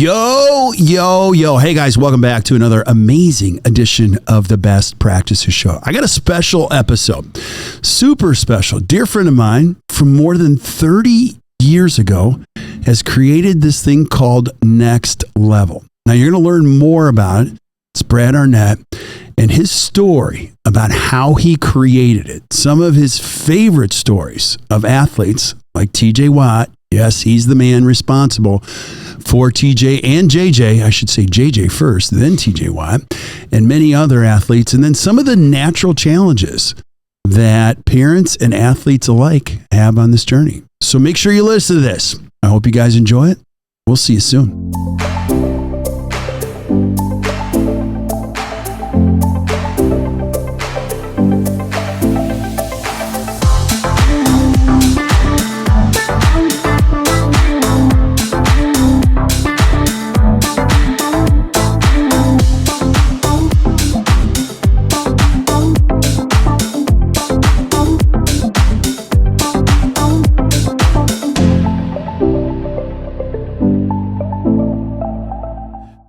Yo. Hey guys, welcome back to another amazing edition of the Best Practices Show. I got a special episode, super special. Dear friend of mine from more than 30 years ago has created this thing called Next Level. Now you're going to learn more about it. It's Brad Arnett and his story about how he created it. Some of his favorite stories of athletes like TJ Watt. Yes, he's the man responsible for TJ and JJ. I should say JJ first, then TJ Watt, and many other athletes. And then some of the natural challenges that parents and athletes alike have on this journey. So make sure you listen to this. I hope you guys enjoy it. We'll see you soon.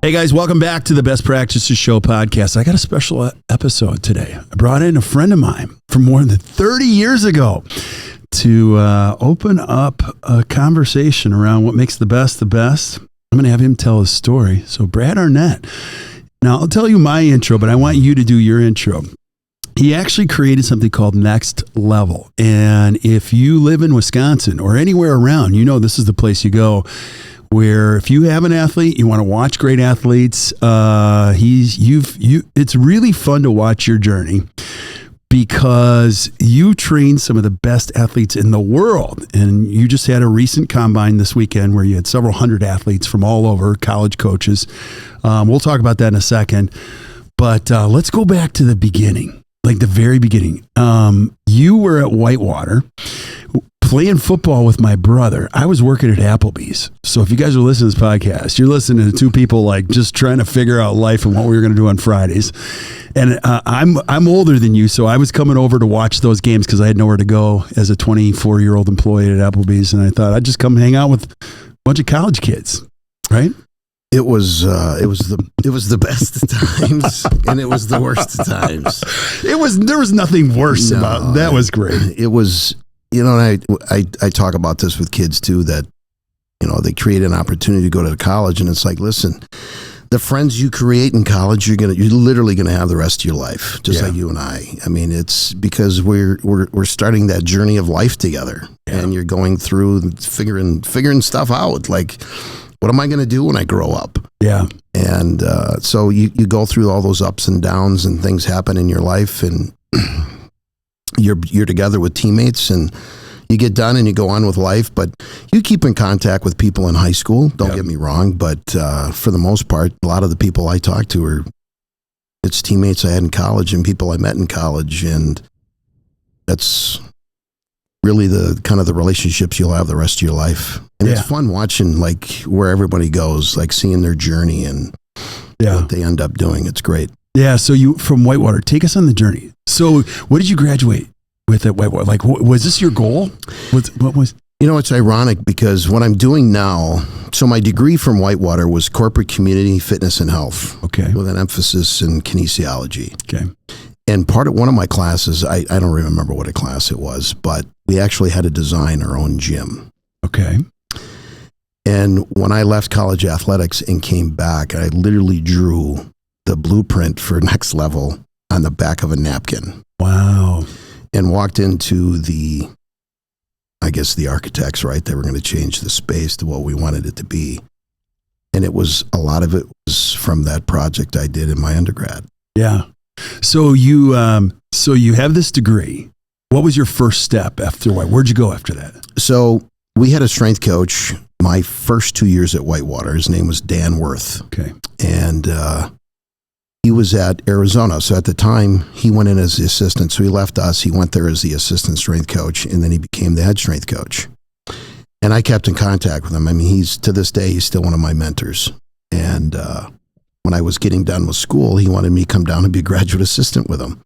Hey guys, welcome back to the Best Practices Show podcast. I got a special episode today. I brought in a friend of mine from more than 30 years ago to open up a conversation around what makes the best the best. I'm going to have him tell his story. So Brad Arnett. Now I'll tell you my intro, but I want you to do your intro. He actually created something called Next Level. And if you live in Wisconsin or anywhere around, you know this is the place you go. Where if you have an athlete, you want to watch great athletes, it's really fun to watch your journey because you train some of the best athletes in the world. And you just had a recent combine this weekend where you had several hundred athletes from all over, college coaches. We'll talk about that in a second. But let's go back to the beginning, like the very beginning. You were at Whitewater playing football with my brother. I was working at Applebee's. So if you guys are listening to this podcast, you're listening to two people like just trying to figure out life and what we were going to do on Fridays. And I'm older than you, so I was coming over to watch those games because I had nowhere to go as a 24-year-old employee at Applebee's. And I thought I'd just come hang out with a bunch of college kids, right? It was the best of times and it was the worst of times. There was nothing worse about that. Was great. It was. And I talk about this with kids too, that, they create an opportunity to go to college and it's like, listen, the friends you create in college, you're literally going to have the rest of your life, just like you and I. I mean, it's because we're starting that journey of life together and you're going through figuring stuff out. Like, what am I going to do when I grow up? Yeah. And so you go through all those ups and downs and things happen in your life and you're together with teammates and you get done and you go on with life, but you keep in contact with people in high school. Don't get me wrong, but for the most part, a lot of the people I talk to it's teammates I had in college and people I met in college, and that's really the kind of the relationships you'll have the rest of your life. And it's fun watching like where everybody goes, like seeing their journey and what they end up doing. It's great. Yeah, so you from Whitewater, take us on the journey. So, what did you graduate with at Whitewater? Like, was this your goal? What was? It's ironic because what I'm doing now. So, my degree from Whitewater was corporate community fitness and health. Okay. With an emphasis in kinesiology. Okay. And part of one of my classes, I don't remember what a class it was, but we actually had to design our own gym. Okay. And when I left college athletics and came back, I literally drew the blueprint for Next Level on the back of a napkin. Wow. And walked into the architects, right? They were going to change the space to what we wanted it to be. And a lot of it was from that project I did in my undergrad. Yeah. So you have this degree. What was your first step after where'd you go after that? So we had a strength coach my first 2 years at Whitewater. His name was Dan Worth. Okay. And, he was at Arizona. So at the time, he went in as the assistant. So he left us. He went there as the assistant strength coach, and then he became the head strength coach. And I kept in contact with him. I mean, to this day, he's still one of my mentors. And when I was getting done with school, he wanted me to come down and be a graduate assistant with him.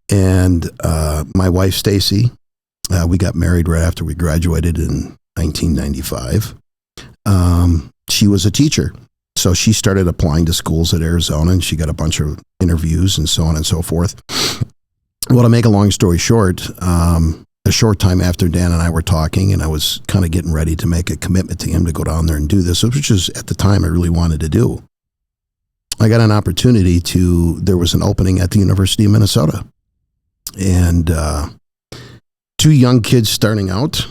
And my wife, Stacy, we got married right after we graduated in 1995. she was a teacher. So she started applying to schools at Arizona, and she got a bunch of interviews and so on and so forth. Well, to make a long story short, a short time after Dan and I were talking, and I was kind of getting ready to make a commitment to him to go down there and do this, which is at the time I really wanted to do. I got an opportunity there was an opening at the University of Minnesota. And 2 young kids starting out.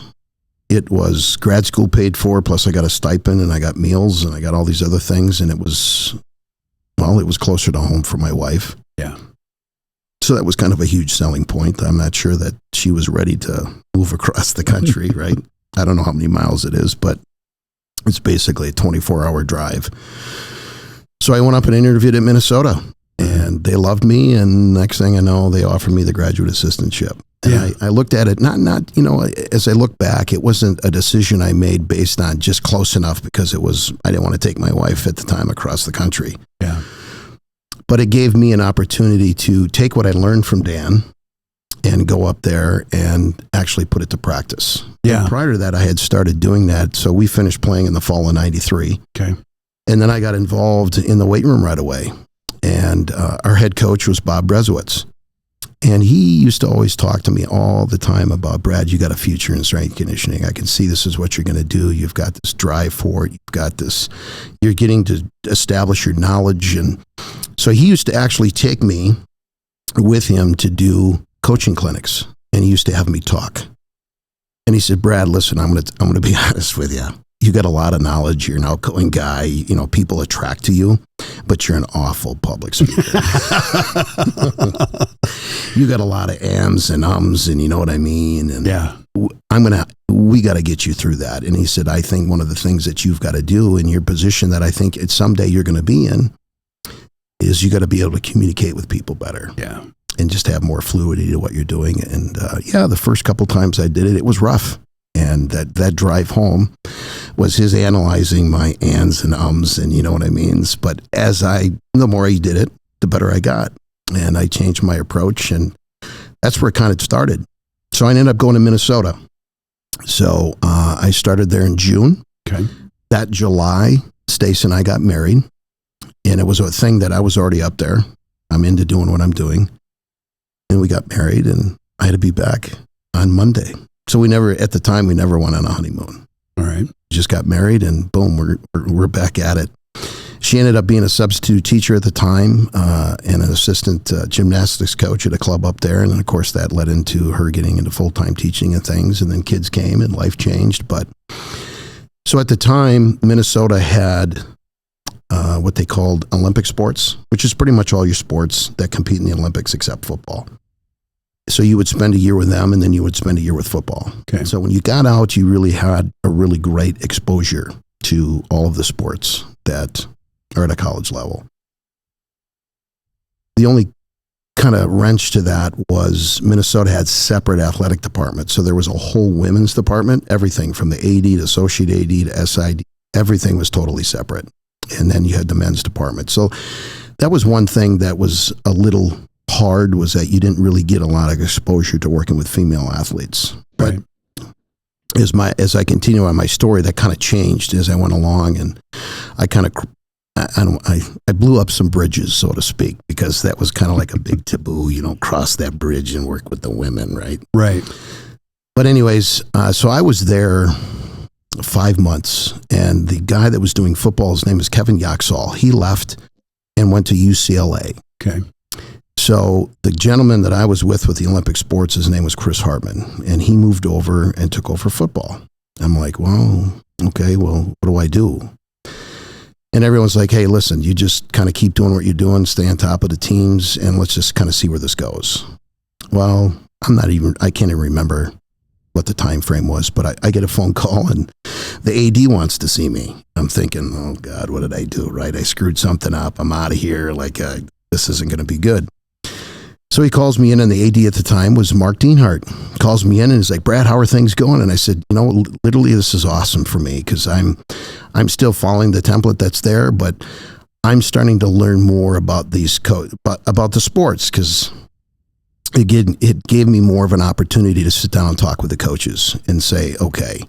It was grad school paid for, plus I got a stipend and I got meals and I got all these other things. And it was closer to home for my wife. Yeah. So that was kind of a huge selling point. I'm not sure that she was ready to move across the country, right? I don't know how many miles it is, but it's basically a 24-hour drive. So I went up and interviewed at Minnesota, and they loved me. And next thing I know, they offered me the graduate assistantship. And Yeah. I looked at it, not, as I look back, it wasn't a decision I made based on just close enough because I didn't want to take my wife at the time across the country. Yeah. But it gave me an opportunity to take what I learned from Dan and go up there and actually put it to practice. Yeah. And prior to that, I had started doing that. So we finished playing in the fall of '93. Okay. And then I got involved in the weight room right away. And our head coach was Bob Brezowitz. And he used to always talk to me all the time about, Brad, you got a future in strength conditioning. I can see this is what you're going to do. You've got this drive for it. You've got this, you're getting to establish your knowledge. And so he used to actually take me with him to do coaching clinics. And he used to have me talk. And he said, Brad, listen, I'm going to be honest with you. You got a lot of knowledge. You're an outgoing guy. You know, people attract to you, but you're an awful public speaker. You got a lot of ams and ums, and you know what I mean? And Yeah. we got to get you through that. And he said, I think one of the things that you've got to do in your position that I think it's someday you're going to be in is you got to be able to communicate with people better. Yeah. And just have more fluidity to what you're doing. And the first couple times I did it, it was rough. And that drive home was his analyzing my ands and ums, and you know what I mean? But the more he did it, the better I got. And I changed my approach, and that's where it kind of started. So I ended up going to Minnesota. So I started there in June. Okay. That July, Stace and I got married. And it was a thing that I was already up there. I'm into doing what I'm doing. And we got married, and I had to be back on Monday. So at the time, we never went on a honeymoon. All right. Just got married, and boom, we're back at it. She ended up being a substitute teacher at the time and an assistant gymnastics coach at a club up there. And then, of course, that led into her getting into full-time teaching and things. And then kids came and life changed. But so at the time, Minnesota had what they called Olympic sports, which is pretty much all your sports that compete in the Olympics except football. So you would spend a year with them, and then you would spend a year with football. Okay. So when you got out, you really had a really great exposure to all of the sports that are at a college level. The only kind of wrench to that was Minnesota had separate athletic departments. So there was a whole women's department, everything from the AD to associate AD to SID, everything was totally separate. And then you had the men's department. So that was one thing that was a little hard, was that you didn't really get a lot of exposure to working with female athletes. But Right. as I continue on my story, that kind of changed as I went along, and I kind of I blew up some bridges, so to speak, because that was kind of like a big taboo. You don't cross that bridge and work with the women, right? Right. But anyways, so I was there 5 months, and the guy that was doing football, his name is Kevin Yaxall. He left and went to UCLA. Okay. So the gentleman that I was with the Olympic sports, his name was Chris Hartman, and he moved over and took over football. I'm like, well, okay, well, what do I do? And everyone's like, hey, listen, you just kind of keep doing what you're doing, stay on top of the teams, and let's just kind of see where this goes. Well, I can't even remember what the time frame was, but I get a phone call, and the AD wants to see me. I'm thinking, oh God, what did I do? Right? I screwed something up. I'm out of here. This isn't going to be good. So he calls me in, and the AD at the time was Mark Dienhart. Calls me in and is like, Brad, how are things going? And I said, literally this is awesome for me, because I'm still following the template that's there, but I'm starting to learn more about about the sports, because it gave me more of an opportunity to sit down and talk with the coaches and say, okay,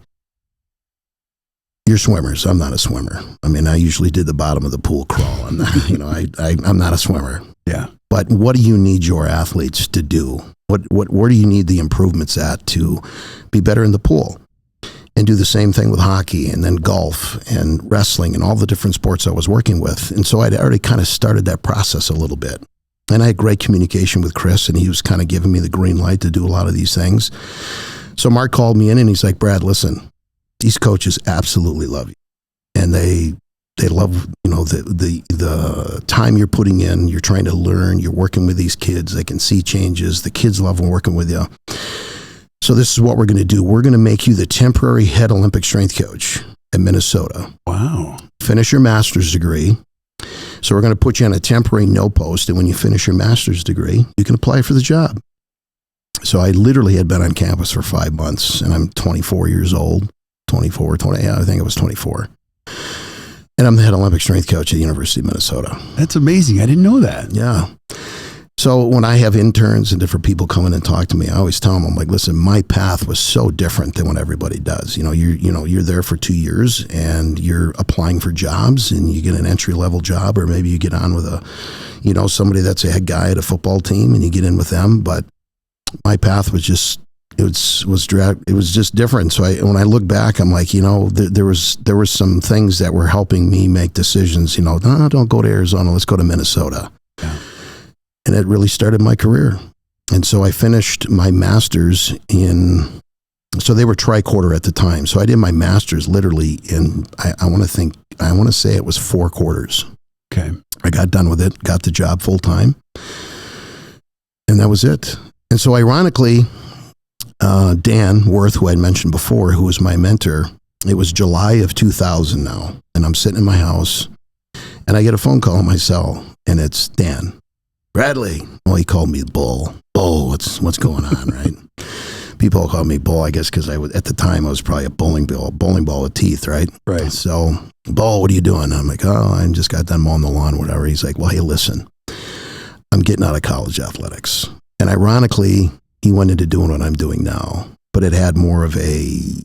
You're swimmers. I'm not a swimmer. I mean, I usually did the bottom of the pool crawl. I'm not, I'm not a swimmer. Yeah. But what do you need your athletes to do? Where do you need the improvements at to be better in the pool? And do the same thing with hockey and then golf and wrestling and all the different sports I was working with. And so I'd already kind of started that process a little bit. And I had great communication with Chris, and he was kind of giving me the green light to do a lot of these things. So Mark called me in and he's like, Brad, listen, these coaches absolutely love you. And they love, the time you're putting in, you're trying to learn, you're working with these kids, they can see changes, the kids love working with you. So this is what we're going to do. We're going to make you the temporary head Olympic strength coach at Minnesota. Wow. Finish your master's degree. So we're going to put you on a temporary no post, and when you finish your master's degree, you can apply for the job. So I literally had been on campus for 5 months, and I'm 24 years old, I think I was 24. And I'm the head Olympic strength coach at the University of Minnesota. That's amazing. I didn't know that. Yeah. So when I have interns and different people come in and talk to me, I always tell them, I'm like, listen, my path was so different than what everybody does. You're there for 2 years and you're applying for jobs and you get an entry level job, or maybe you get on with somebody that's a head guy at a football team and you get in with them. But my path was just, it was just different. So when I look back, I'm like, there was some things that were helping me make decisions. No, don't go to Arizona. Let's go to Minnesota. Yeah. And it really started my career. And so I finished my master's so they were tricorder at the time. So I did my master's literally in, I want to say it was 4 quarters. Okay. I got done with it, got the job full time. And that was it. And so ironically, Dan Worth, who I'd mentioned before, who was my mentor, it was July of 2000 now. And I'm sitting in my house and I get a phone call on my cell and it's Dan. Bradley. Well, he called me Bull. Bull, what's going on, right? People call me Bull, I guess, because at the time I was probably a bowling ball with teeth, right? Right. So, Bull, what are you doing? I'm like, I just got done mowing the lawn, whatever. He's like, well, hey, listen, I'm getting out of college athletics. And ironically, he went into doing what I'm doing now, but it had more of a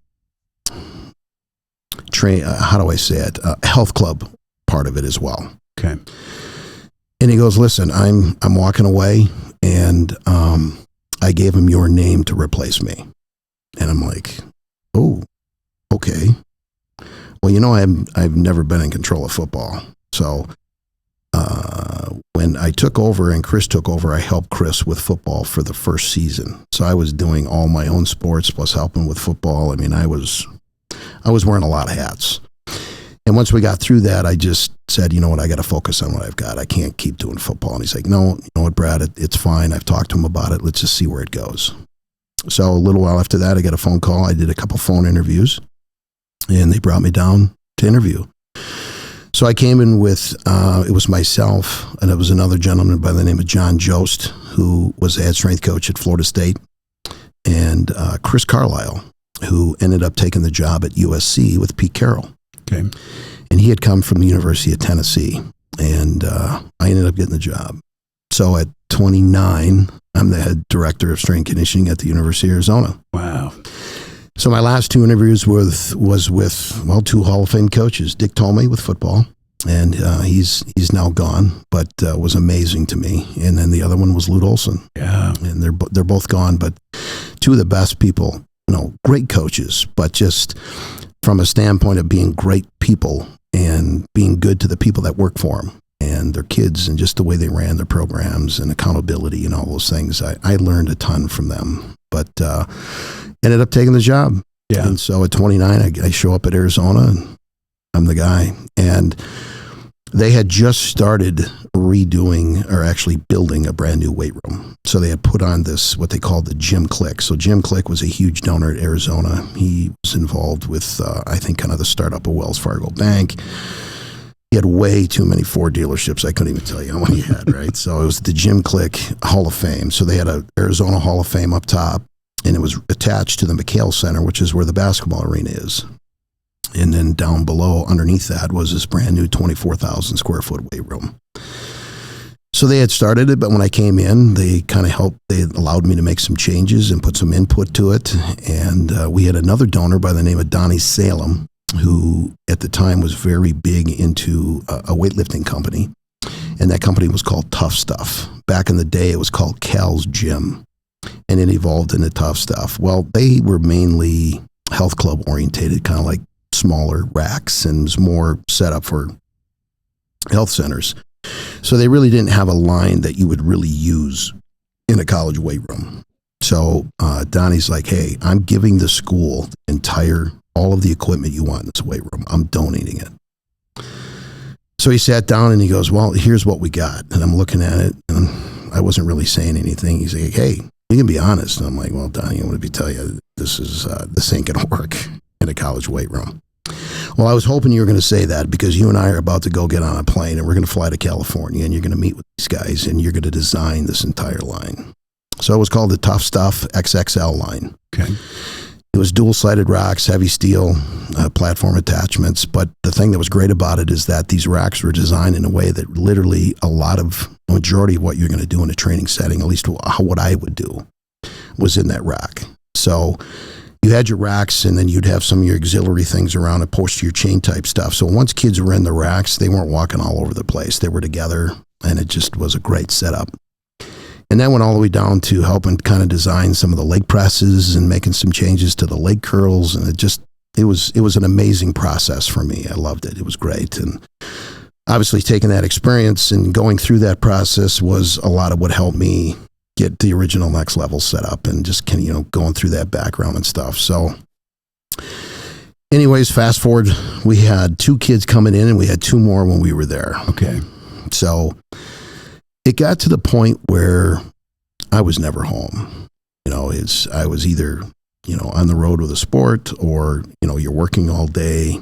health club part of it as well. Okay. And he goes, listen, I'm walking away, and I gave him your name to replace me. And I'm like, oh, okay. Well, I've never been in control of football. So when I took over and Chris took over, I helped Chris with football for the first season. So I was doing all my own sports plus helping with football. I mean, I was wearing a lot of hats. And once we got through that, I just said, you know what, I got to focus on what I've got. I can't keep doing football. And he's like, no, you know what, Brad, it's fine. I've talked to him about it. Let's just see where it goes. So a little while after that, I got a phone call. I did a couple phone interviews, and they brought me down to interview. So I came in with, it was myself, and it was another gentleman by the name of John Jost, who was the head strength coach at Florida State, and Chris Carlisle, who ended up taking the job at USC with Pete Carroll. Okay. And he had come from the University of Tennessee, and I ended up getting the job. So at 29, I'm the head director of strength conditioning at the University of Arizona. Wow. So my last 2 interviews was with 2 Hall of Fame coaches. Dick Tomey with football, and he's now gone, but was amazing to me. And then the other one was Lute Olson. Yeah. And they're both gone, but 2 of the best people, great coaches, but just from a standpoint of being great people and being good to the people that work for them and their kids, and just the way they ran their programs and accountability and all those things. I learned a ton from them, but ended up taking the job. Yeah. And so at 29, I show up at Arizona and I'm the guy. And they had just started building a brand new weight room. So they had put on this, what they called the Jim Click. So Jim Click was a huge donor at Arizona. He was involved with, I think, kind of the startup of Wells Fargo Bank. He had way too many Ford dealerships. I couldn't even tell you how many he had, right? So it was the Jim Click Hall of Fame. So they had a Arizona Hall of Fame up top, and it was attached to the McHale Center, which is where the basketball arena is. And then down below, underneath that, was this brand new 24,000 square foot weight room. So they had started it, but when I came in, they kind of helped. They allowed me to make some changes and put some input to it. And we had another donor by the name of Donnie Salem, who at the time was very big into a weightlifting company. And that company was called Tough Stuff. Back in the day, it was called Cal's Gym. And it evolved into Tough Stuff. Well, they were mainly health club orientated, kind of like smaller racks, and was more set up for health centers. So they really didn't have a line that you would really use in a college weight room. So Donnie's like, hey, I'm giving the school all of the equipment you want in this weight room. I'm donating it. So he sat down and he goes, well, here's what we got. And I'm looking at it and I wasn't really saying anything. He's like, hey, you can be honest. And I'm like, well, Donnie, I'm going to tell you, this ain't going to work in a college weight room. Well, I was hoping you were going to say that because you and I are about to go get on a plane and we're going to fly to California and you're going to meet with these guys and you're going to design this entire line. So it was called the Tough Stuff XXL line. Okay. It was dual-sided racks, heavy steel, platform attachments. But the thing that was great about it is that these racks were designed in a way that literally the majority of what you're going to do in a training setting, at least what I would do, was in that rack. So you had your racks and then you'd have some of your auxiliary things around it, posterior chain type stuff. So once kids were in the racks, they weren't walking all over the place. They were together and it just was a great setup. And that went all the way down to helping kind of design some of the leg presses and making some changes to the leg curls. And it was an amazing process for me. I loved it. It was great. And obviously taking that experience and going through that process was a lot of what helped me get the original Next Level set up and just going through that background and stuff. So anyways, fast forward, we had 2 kids coming in and we had 2 more when we were there. Okay. So it got to the point where I was never home. I was either, on the road with a sport or, you're working all day.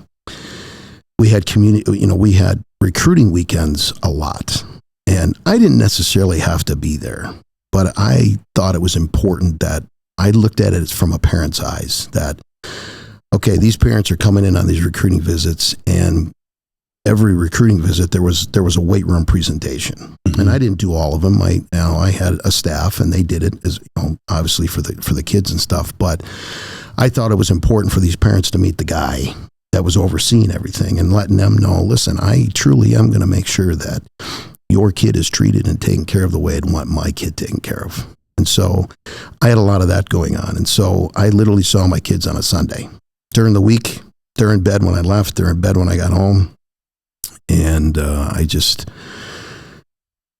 We had we had recruiting weekends a lot. And I didn't necessarily have to be there, but I thought it was important that I looked at it from a parent's eyes that, okay, these parents are coming in on these recruiting visits and every recruiting visit, there was a weight room presentation, and I didn't do all of them. I had a staff, and they did it as obviously for the kids and stuff. But I thought it was important for these parents to meet the guy that was overseeing everything and letting them know, listen, I truly am going to make sure that your kid is treated and taken care of the way I'd want my kid taken care of. And so I had a lot of that going on, and so I literally saw my kids on a Sunday during the week. They're in bed when I left. They're in bed when I got home. And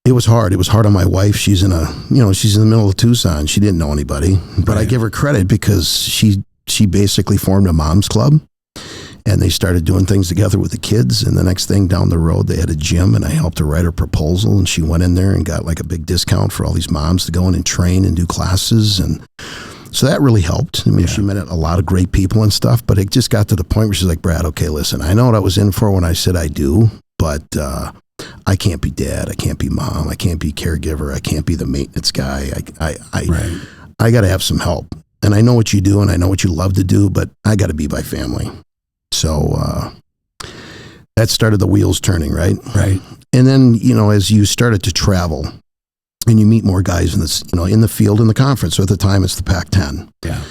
it was hard. It was hard on my wife. She's in the middle of Tucson. She didn't know anybody, but I give her credit because she basically formed a mom's club and they started doing things together with the kids. And the next thing down the road, they had a gym and I helped her write her proposal and she went in there and got like a big discount for all these moms to go in and train and do classes. And so that really helped. I mean, she met a lot of great people and stuff, but it just got to the point where she's like, Brad, okay, listen, I know what I was in for when I said I do, but I can't be dad. I can't be mom. I can't be caregiver. I can't be the maintenance guy. I got to have some help. And I know what you do and I know what you love to do, but I got to be by family. So that started the wheels turning, right? Right. And then, as you started to travel, and you meet more guys in this, in the field, in the conference. So at the time, it's the Pac-10. Yeah.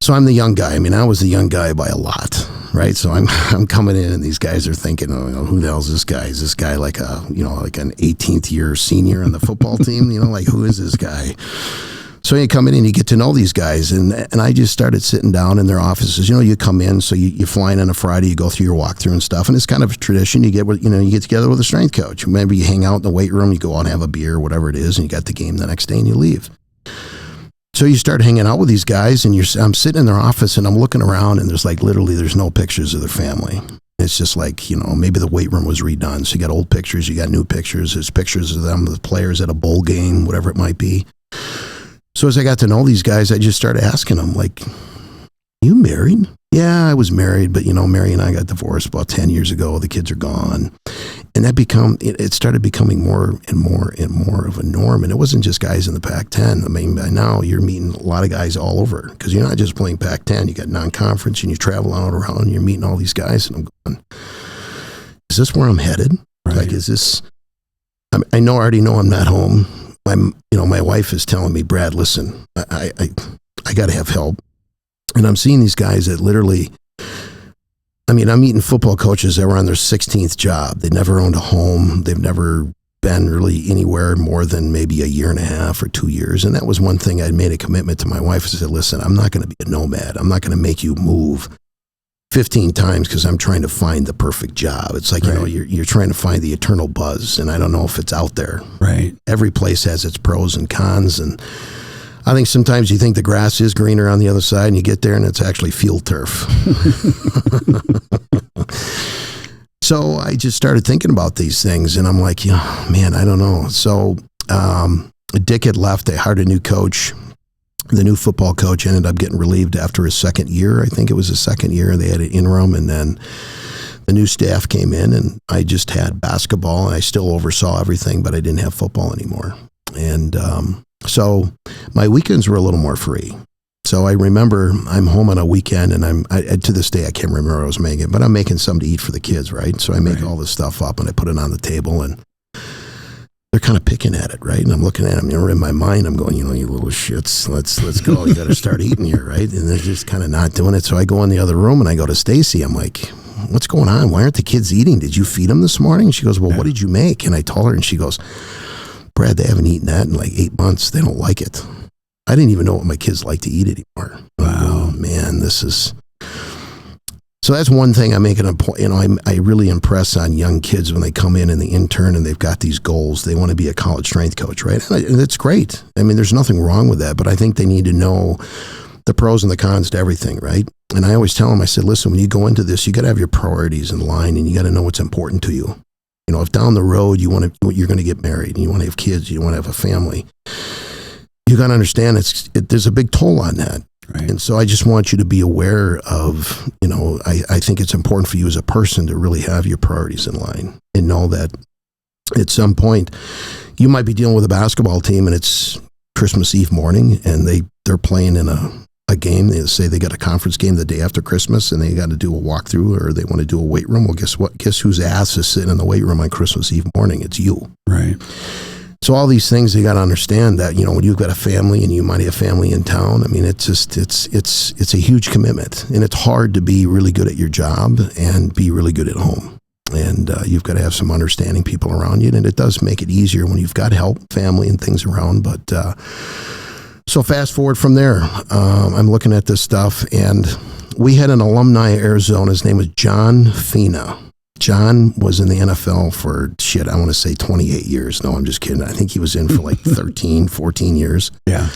So I'm the young guy. I mean, I was the young guy by a lot, right? So I'm coming in, and these guys are thinking, who the hell is this guy? Is this guy like like an 18th year senior on the football team? Like who is this guy? So you come in and you get to know these guys, and I just started sitting down in their offices. You come in, so you fly in on a Friday, you go through your walkthrough and stuff, and it's kind of a tradition. You get together with a strength coach. Maybe you hang out in the weight room, you go out and have a beer, whatever it is, and you got the game the next day and you leave. So you start hanging out with these guys, and I'm sitting in their office and I'm looking around, and there's there's no pictures of their family. It's just maybe the weight room was redone. So you got old pictures, you got new pictures. There's pictures of them, the players at a bowl game, whatever it might be. So as I got to know these guys, I just started asking them, you married? Yeah, I was married, but Mary and I got divorced about 10 years ago. The kids are gone. And that it started becoming more and more and more of a norm. And it wasn't just guys in the Pac-10. I mean, by now you're meeting a lot of guys all over because you're not just playing Pac-10. You got non-conference and you travel out around and you're meeting all these guys. And I'm going, is this where I'm headed? Right. Is this, I already know I'm not home. My wife is telling me, Brad, listen, I got to have help. And I'm seeing these guys that literally, I mean, I'm meeting football coaches that were on their 16th job. They never owned a home. They've never been really anywhere more than maybe a year and a half or 2 years. And that was one thing I made a commitment to my wife. I said, listen, I'm not going to be a nomad. I'm not going to make you move 15 times because I'm trying to find the perfect job. It's like, you're trying to find the eternal buzz, and I don't know if it's out there. Right. Every place has its pros and cons, and I think sometimes you think the grass is greener on the other side, and you get there and it's actually field turf. So I just started thinking about these things, and I'm like, man, I don't know. So Dick had left. They hired a new coach. The new football coach ended up getting relieved after his second year. I think it was his second year. They had an interim, and then the new staff came in, and I just had basketball, and I still oversaw everything, but I didn't have football anymore. And so my weekends were a little more free. So I remember I'm home on a weekend, and to this day, I can't remember what I was making, but I'm making something to eat for the kids, right? So I make all this stuff up, and I put it on the table, and they're kind of picking at it, right? And I'm looking at them, in my mind, I'm going, you little shits, let's go. You got to start eating here, right? And they're just kind of not doing it. So I go in the other room, and I go to Stacy. I'm like, what's going on? Why aren't the kids eating? Did you feed them this morning? And she goes, well, what did you make? And I told her, and she goes, Brad, they haven't eaten that in like 8 months. They don't like it. I didn't even know what my kids like to eat anymore. Wow. Oh, man, this is... So that's one thing I'm making a point. I really impress on young kids when they come in and they intern and they've got these goals. They want to be a college strength coach, right? And it's great. I mean, there's nothing wrong with that, but I think they need to know the pros and the cons to everything, right? And I always tell them, I said, listen, when you go into this, you got to have your priorities in line, and you got to know what's important to you. If down the road you're going to get married and you want to have kids, you want to have a family, you got to understand there's a big toll on that. Right. And so I just want you to be aware of, I think it's important for you as a person to really have your priorities in line and know that at some point you might be dealing with a basketball team and it's Christmas Eve morning and they're playing in a game. They say they got a conference game the day after Christmas and they got to do a walkthrough or they want to do a weight room. Well, guess what? Guess whose ass is sitting in the weight room on Christmas Eve morning? It's you. Right. So all these things you got to understand that, when you've got a family and you might have family in town, I mean, it's a huge commitment, and it's hard to be really good at your job and be really good at home. And you've got to have some understanding people around you, and it does make it easier when you've got help, family and things around. But so fast forward from there, I'm looking at this stuff, and we had an alumni of Arizona. His name was John Fina. John was in the NFL for, I want to say 28 years. No, I'm just kidding. I think he was in for like 13, 14 years. Yeah.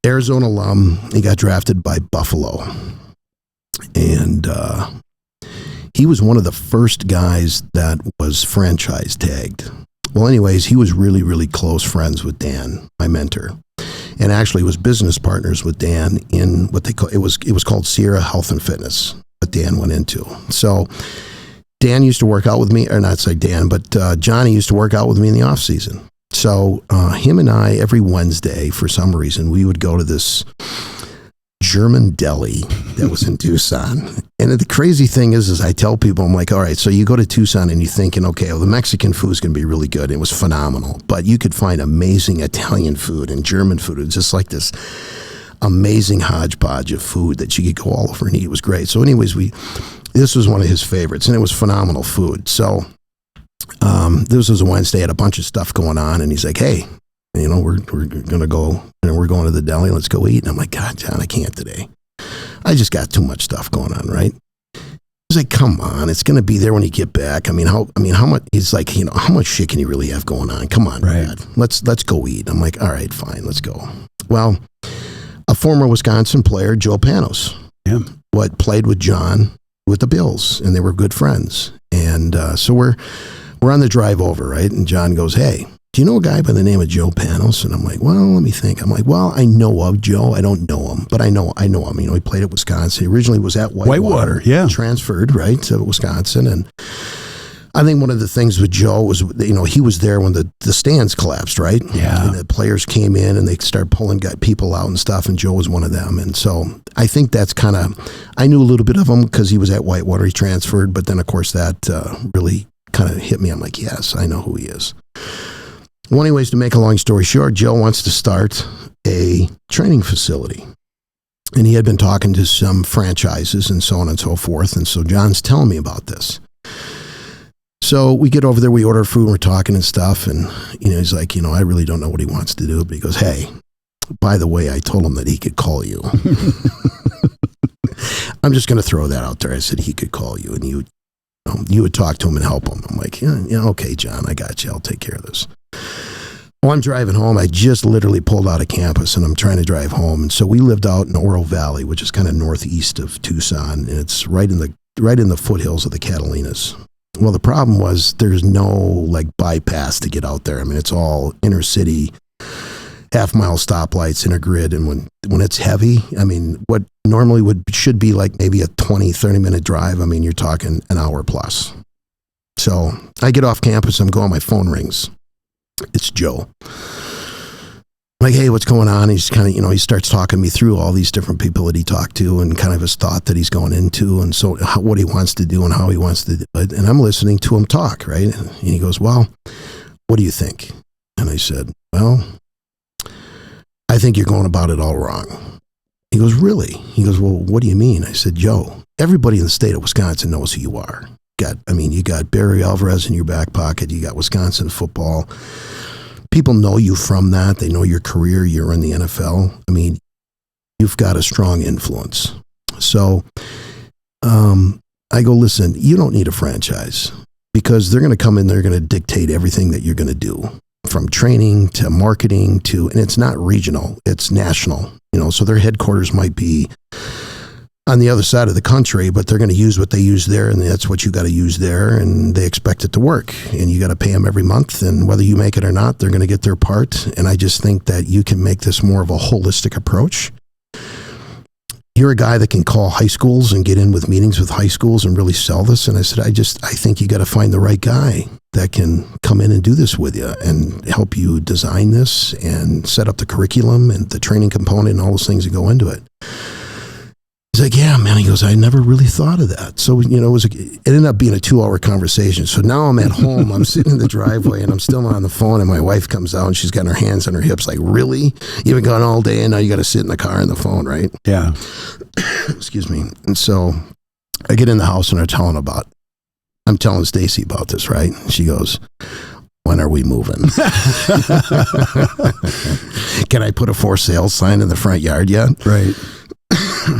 Arizona alum. He got drafted by Buffalo. And he was one of the first guys that was franchise tagged. Well, anyways, he was really, really close friends with Dan, my mentor. And actually was business partners with Dan in what they call, it was called Sierra Health and Fitness, what Dan went into. So Dan used to work out with me, or not say Dan, but Johnny used to work out with me in the off season. So him and I, every Wednesday, for some reason, we would go to this German deli that was in Tucson. And the crazy thing is I tell people, I'm like, all right, so you go to Tucson and you're thinking, okay, well, the Mexican food is going to be really good. It was phenomenal. But you could find amazing Italian food and German food. It was just like this amazing hodgepodge of food that you could go all over and eat. It was great. So anyways, this was one of his favorites, and it was phenomenal food. So this was a Wednesday, had a bunch of stuff going on, and he's like, hey, we're going to go, and we're going to the deli, let's go eat. And I'm like, God, John, I can't today. I just got too much stuff going on, right? He's like, come on, it's going to be there when you get back. How much, he's like, how much shit can you really have going on? Come on, right. Brad, let's go eat. I'm like, all right, fine, let's go. Well, a former Wisconsin player, Joe Panos, played with John with the Bills, and they were good friends. And so we're on the drive over, right? And John goes, hey, do you know a guy by the name of Joe Panos? And I'm like, well, let me think. I'm like, well, I know of Joe. I don't know him, but I know him. He played at Wisconsin. He originally was at Whitewater. Yeah. Transferred, right, to Wisconsin. And I think one of the things with Joe was, he was there when the stands collapsed, right? Yeah. And the players came in and they started pulling people out and stuff, and Joe was one of them. And so I think that's I knew a little bit of him because he was at Whitewater. He transferred, but then, of course, that really kind of hit me. I'm like, yes, I know who he is. Well, anyways, to make a long story short, Joe wants to start a training facility. And he had been talking to some franchises and so on and so forth. And so John's telling me about this. So we get over there, we order food, and we're talking and stuff. And, he's like, I really don't know what he wants to do. But he goes, hey, by the way, I told him that he could call you. I'm just going to throw that out there. I said he could call you and you would talk to him and help him. I'm like, yeah, okay, John, I got you. I'll take care of this. Well, I'm driving home. I just literally pulled out of campus and I'm trying to drive home. And so we lived out in Oro Valley, which is kind of northeast of Tucson. And it's right in the foothills of the Catalinas. Well, the problem was there's no bypass to get out there. I mean, it's all inner city, half-mile stoplights in a grid. And when it's heavy, I mean, what normally should be maybe a 20, 30-minute drive, I mean, you're talking an hour plus. So I get off campus, I'm going, my phone rings. It's Joe. I'm like, hey, what's going on? He's kind of, he starts talking me through all these different people that he talked to and kind of his thought that he's going into and so what he wants to do and how he wants to do it. And I'm listening to him talk, right? And he goes, well, what do you think? And I said, well, I think you're going about it all wrong. He goes, really? He goes, well, what do you mean? I said, Joe, everybody in the state of Wisconsin knows who you are. You got Barry Alvarez in your back pocket. You got Wisconsin football. People know you from that. They know your career. You're in the NFL. I mean, you've got a strong influence. So I go, listen, you don't need a franchise because they're going to come in, they're going to dictate everything that you're going to do, from training to marketing and it's not regional, it's national. So their headquarters might be on the other side of the country, but they're going to use what they use there, and that's what you got to use there, and they expect it to work, and you got to pay them every month, and whether you make it or not, they're going to get their part. And I just think that you can make this more of a holistic approach. You're a guy that can call high schools and get in with meetings with high schools and really sell this. And I said, I think you got to find the right guy that can come in and do this with you and help you design this and set up the curriculum and the training component and all those things that go into it. He's like, yeah, man. He goes, I never really thought of that. So, it ended up being a 2-hour conversation. So now I'm at home, I'm sitting in the driveway and I'm still on the phone and my wife comes out and she's got her hands on her hips like, really? You've been gone all day and now you got to sit in the car on the phone, right? Yeah. Excuse me. And so I get in the house and I'm telling Stacy about this, right? She goes, when are we moving? Can I put a for sale sign in the front yard yet? Right.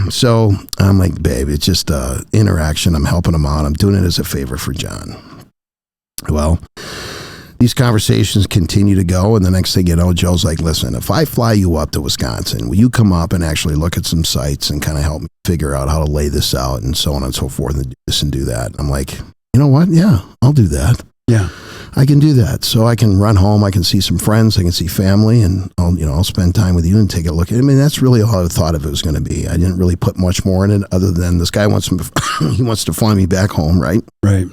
So I'm like, babe, it's just interaction. I'm helping him out. I'm doing it as a favor for John. Well, these conversations continue to go. And the next thing you know, Joe's like, listen, if I fly you up to Wisconsin, will you come up and actually look at some sites and kind of help me figure out how to lay this out and so on and so forth and do this and do that? I'm like, you know what? Yeah, I'll do that. Yeah. I can do that. So I can run home. I can see some friends. I can see family, and I'll spend time with you and take a look. I mean, that's really all I thought of it was going to be. I didn't really put much more in it other than this guy wants to fly me back home, right? Right.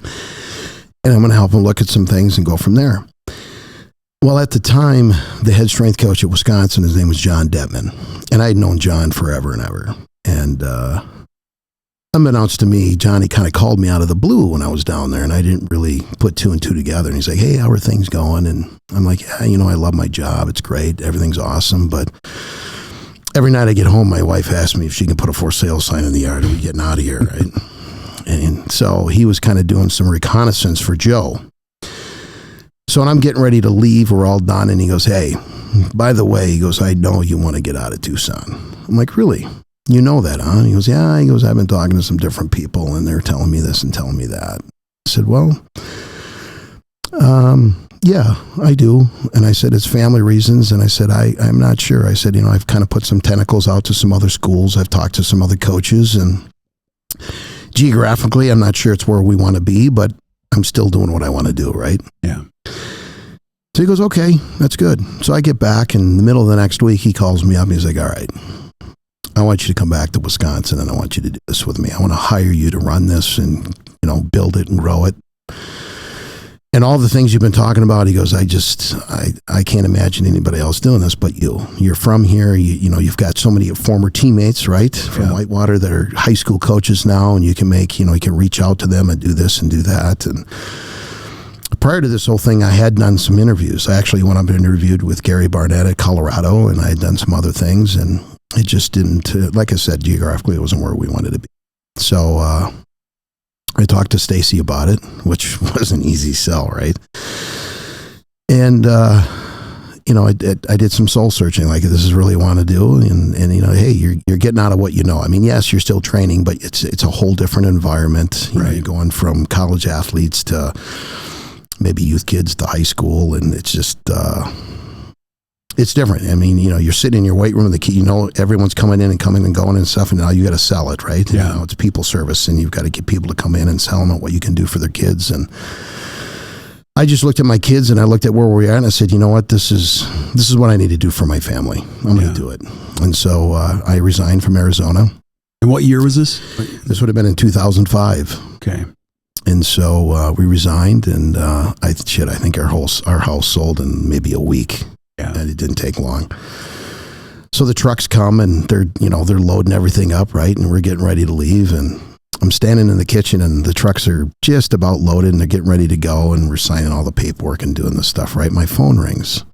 And I'm going to help him look at some things and go from there. Well, at the time, the head strength coach at Wisconsin, his name was John Detman, and I had known John forever and ever. And unbeknownst to me, Johnny kind of called me out of the blue when I was down there, and I didn't really put 2 and 2 together. And he's like, hey, how are things going? And I'm like, yeah, I love my job. It's great. Everything's awesome. But every night I get home, my wife asks me if she can put a for sale sign in the yard. Are we getting out of here, right? And so he was kind of doing some reconnaissance for Joe. So when I'm getting ready to leave, we're all done, and he goes, hey, by the way, he goes, I know you want to get out of Tucson. I'm like, really? You know that, huh? He goes, yeah. He goes, I've been talking to some different people and they're telling me this and telling me that. I said, well, yeah, I do. And I said, it's family reasons. And I said, I'm not sure. I said, I've kind of put some tentacles out to some other schools. I've talked to some other coaches, and geographically, I'm not sure it's where we want to be, but I'm still doing what I want to do, right? Yeah. So he goes, okay, that's good. So I get back, and in the middle of the next week, he calls me up and he's like, all right, I want you to come back to Wisconsin and I want you to do this with me. I want to hire you to run this and, build it and grow it. And all the things you've been talking about, he goes, I can't imagine anybody else doing this but you. You're from here. You've got so many former teammates, right, from Whitewater that are high school coaches now, and you can you can reach out to them and do this and do that. And prior to this whole thing, I had done some interviews. I actually went up and interviewed with Brad Arnett at Colorado, and I had done some other things. And it just didn't, like I said, geographically, it wasn't where we wanted to be. So I talked to Stacy about it, which was an easy sell, right? And, I did some soul searching, like, this is really what I want to do. And hey, you're getting out of what you know. I mean, yes, you're still training, but it's a whole different environment. You're going from college athletes to maybe youth kids to high school. And it's just, it's different. I mean, you're sitting in your weight room, everyone's coming in and going and stuff. And now you got to sell it, right? Yeah. It's people service, and you've got to get people to come in and sell them what you can do for their kids. And I just looked at my kids and I looked at where we are and I said, you know what, this is what I need to do for my family. I'm going to do it. And so I resigned from Arizona. And what year was this? This would have been in 2005. Okay. And so we resigned, and I think our house sold in maybe a week. Yeah. And it didn't take long. So the trucks come and they're loading everything up, right? And we're getting ready to leave, and I'm standing in the kitchen and the trucks are just about loaded and they're getting ready to go, and we're signing all the paperwork and doing this stuff, right? My phone rings.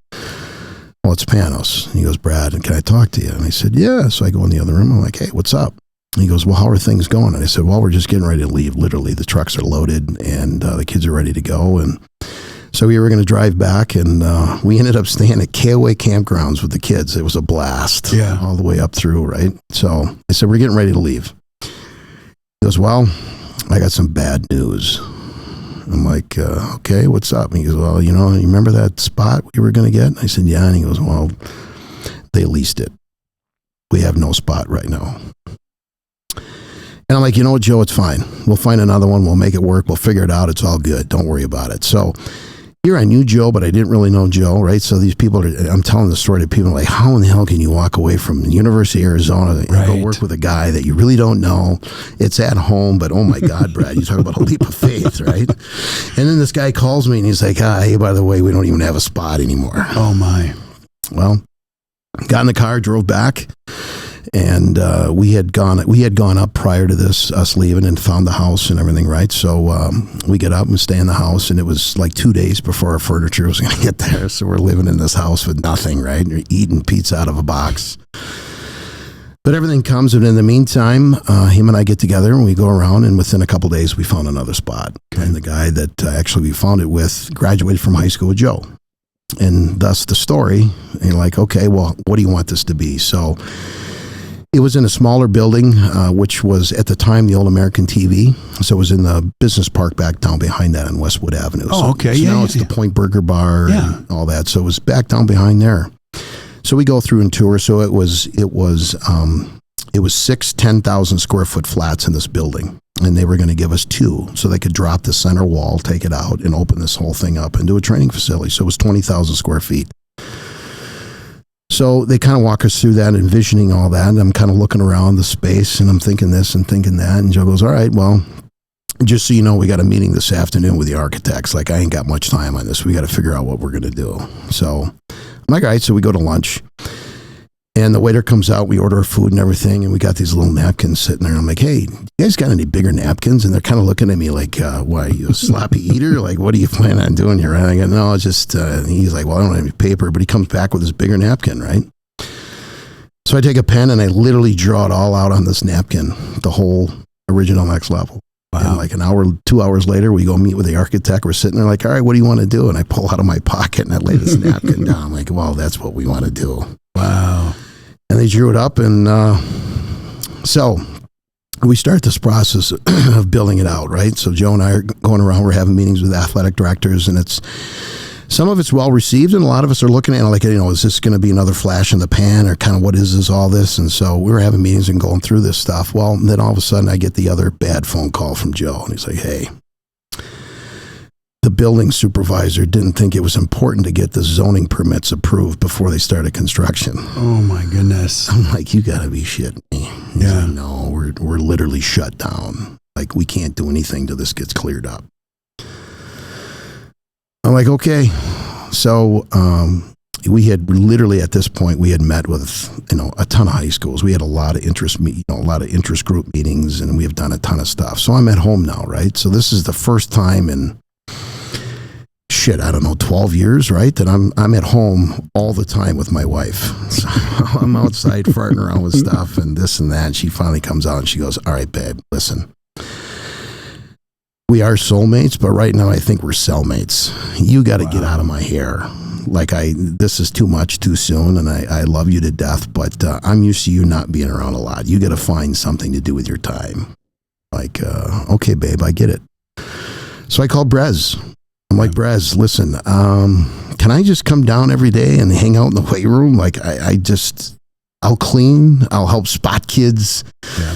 Well, it's Panos. And he goes, Brad, and can I talk to you? And I said, yeah. So I go in the other room. I'm like, hey, what's up? And he goes, well, how are things going? And I said, well, we're just getting ready to leave. Literally, the trucks are loaded and the kids are ready to go. And so we were going to drive back, and we ended up staying at KOA campgrounds with the kids. It was a blast all the way up through, right? So I said, we're getting ready to leave. He goes, well, I got some bad news. I'm like, okay, what's up? And he goes, well, you remember that spot we were going to get? And I said, yeah. And he goes, well, they leased it. We have no spot right now. And I'm like, Joe, it's fine. We'll find another one. We'll make it work. We'll figure it out. It's all good. Don't worry about it. So here I knew Joe, but I didn't really know Joe, right? So these people I'm telling the story to people like, how in the hell can you walk away from the University of Arizona and go work with a guy that you really don't know? It's at home, but oh my God, Brad, you talk about a leap of faith, right? And then this guy calls me and he's like, hey, by the way, we don't even have a spot anymore. Oh my. Well, got in the car, drove back. And we had gone up prior to this, us leaving, and found the house and everything, right? So we get up and stay in the house, and it was like 2 days before our furniture was going to get there. So we're living in this house with nothing, right? And we're eating pizza out of a box. But everything comes, and in the meantime, him and I get together, and we go around, and within a couple of days, we found another spot. Okay. And the guy that actually we found it with graduated from high school with Joe. And thus the story. And you're like, okay, well, what do you want this to be? So it was in a smaller building, which was at the time the old American TV. So it was in the business park back down behind that on Westwood Avenue. Oh, okay. So now it's the Point Burger Bar and all that. So it was back down behind there. So we go through and tour. So it was 6 10,000 square foot flats in this building. And they were going to give us 2 so they could drop the center wall, take it out, and open this whole thing up and do a training facility. So it was 20,000 square feet. So they kind of walk us through that, envisioning all that. And I'm kind of looking around the space, and I'm thinking this and thinking that. And Joe goes, all right, well, just so you know, we got a meeting this afternoon with the architects. Like, I ain't got much time on this. We got to figure out what we're going to do. So I'm like, all right, so we go to lunch. And the waiter comes out, we order our food and everything, and we got these little napkins sitting there. And I'm like, hey, you guys got any bigger napkins? And they're kind of looking at me like, why, are you a sloppy eater? Like, what do you plan on doing here? And I go, no, it's just, he's like, well, I don't have any paper. But he comes back with his bigger napkin, right? So I take a pen and I literally draw it all out on this napkin, the whole original Next Level. Wow. And like an hour, 2 hours later, we go meet with the architect. We're sitting there like, all right, what do you want to do? And I pull out of my pocket and I lay this napkin down. I'm like, well, that's what we want to do. Wow. And they drew it up, and so we start this process of building it out, right? So Joe and I are going around, we're having meetings with athletic directors, and some of it's well received, and a lot of us are looking at it like, is this going to be another flash in the pan, or kind of what is this, all this? And so we were having meetings and going through this stuff. Well, then all of a sudden I get the other bad phone call from Joe, and he's like, hey, the building supervisor didn't think it was important to get the zoning permits approved before they started construction. Oh my goodness. I'm like, you gotta be shitting me. He's like, no, we're literally shut down. Like, we can't do anything till this gets cleared up. I'm like, okay. So we had literally at this point, we had met with, a ton of high schools. We had a lot of interest group meetings, and we have done a ton of stuff. So I'm at home now, right? So this is the first time in I don't know, 12 years, right? That I'm at home all the time with my wife. So I'm outside farting around with stuff and this and that. And she finally comes out and she goes, all right, babe, listen. We are soulmates, but right now I think we're cellmates. You got to get out of my hair. Like this is too much too soon, and I love you to death, but I'm used to you not being around a lot. You got to find something to do with your time. Like, okay, babe, I get it. So I called Brez. I'm like, Brez, listen, can I just come down every day and hang out in the weight room? Like, I'll clean, I'll help spot kids. Yeah.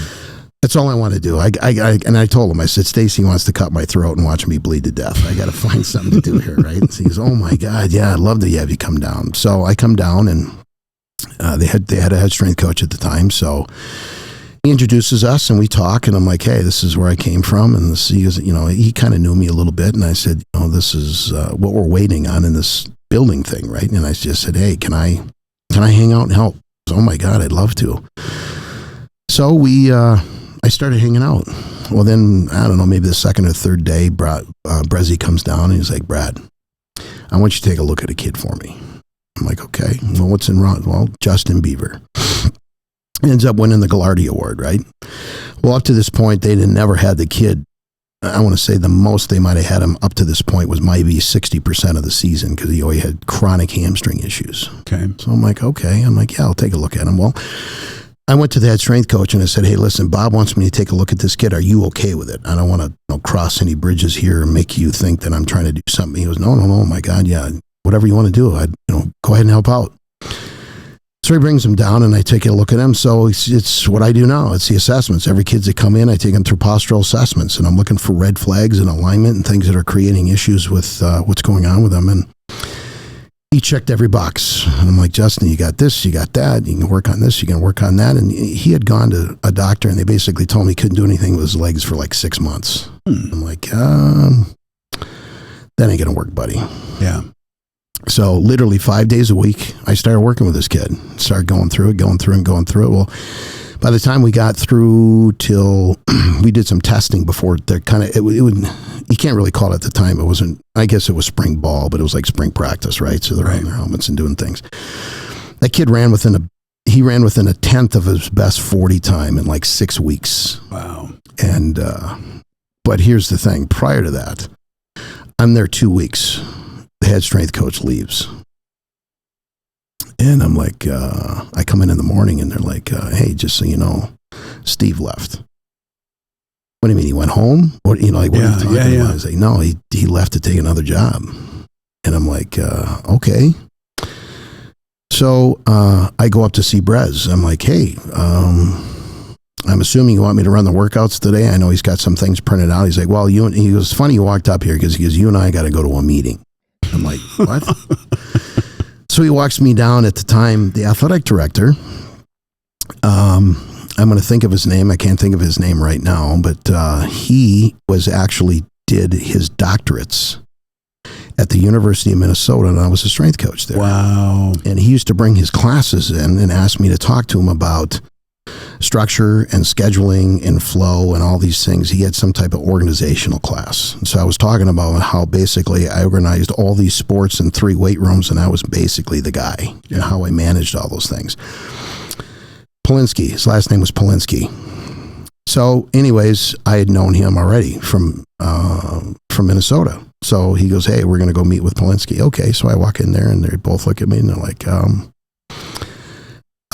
That's all I want to do. And I told him, I said, Stacy wants to cut my throat and watch me bleed to death. I got to find something to do here, right? So he goes, oh my God, yeah, I'd love to have you come down. So I come down, and they had a head strength coach at the time. So he introduces us and we talk, and I'm like, hey, this is where I came from. And he goes, he kind of knew me a little bit. And I said, this is what we're waiting on in this building thing, right? And I just said, hey, can I hang out and help? Goes, oh my God, I'd love to. So I started hanging out. Well, then, I don't know, maybe the second or third day, Brezzy comes down and he's like, Brad, I want you to take a look at a kid for me. I'm like, okay, well, what's in wrong? Well, Justin Bieber. Ends up winning the Gallardi Award, right? Well, up to this point, they'd never had the kid. I want to say the most they might have had him up to this point was maybe 60% of the season, because he always had chronic hamstring issues. Okay. So I'm like, okay. I'm like, yeah, I'll take a look at him. Well, I went to the head strength coach and I said, hey, listen, Bob wants me to take a look at this kid. Are you okay with it? I don't want to cross any bridges here and make you think that I'm trying to do something. He goes, no, oh my God, yeah, whatever you want to do, go ahead and help out. So he brings him down and I take a look at him. So it's what I do now. It's the assessments. Every kid that come in, I take them through postural assessments, and I'm looking for red flags and alignment and things that are creating issues with what's going on with them. And he checked every box. And I'm like, Justin, you got this, you got that, you can work on this, you can work on that. And he had gone to a doctor and they basically told me he couldn't do anything with his legs for like 6 months. I'm like, that ain't gonna work, buddy. Yeah. So literally 5 days a week, I started working with this kid. Started going through it. Well, by the time we got through till we did some testing before, they're kind of, it would, you can't really call it at the time. It wasn't, I guess it was spring ball, but it was like spring practice, right? So they're on their helmets and doing things. That kid ran within a tenth of his best 40 time in like 6 weeks. Wow. And, but here's the thing, prior to that, I'm there 2 weeks. The head strength coach leaves. And I'm like, I come in the morning and they're like, hey, just so you know, Steve left. What do you mean? He went home? What are you talking about? I was like, no, he left to take another job. And I'm like, okay. So I go up to see Brez. I'm like, hey, I'm assuming you want me to run the workouts today. I know he's got some things printed out. He's like, well, he goes, funny you walked up here because he goes, you and I got to go to a meeting. I'm like, what? So he walks me down at the time, the athletic director. I'm going to think of his name. I can't think of his name right now, but he did his doctorates at the University of Minnesota, and I was a strength coach there. Wow. And he used to bring his classes in and ask me to talk to him about structure and scheduling and flow and all these things. He had some type of organizational class. And so I was talking about how basically I organized all these sports in 3 weight rooms, and I was basically the guy and how I managed all those things. Polinsky, his last name was Polinsky. So anyways, I had known him already from Minnesota. So he goes, hey, we're going to go meet with Polinsky. Okay. So I walk in there and they both look at me and they're like, how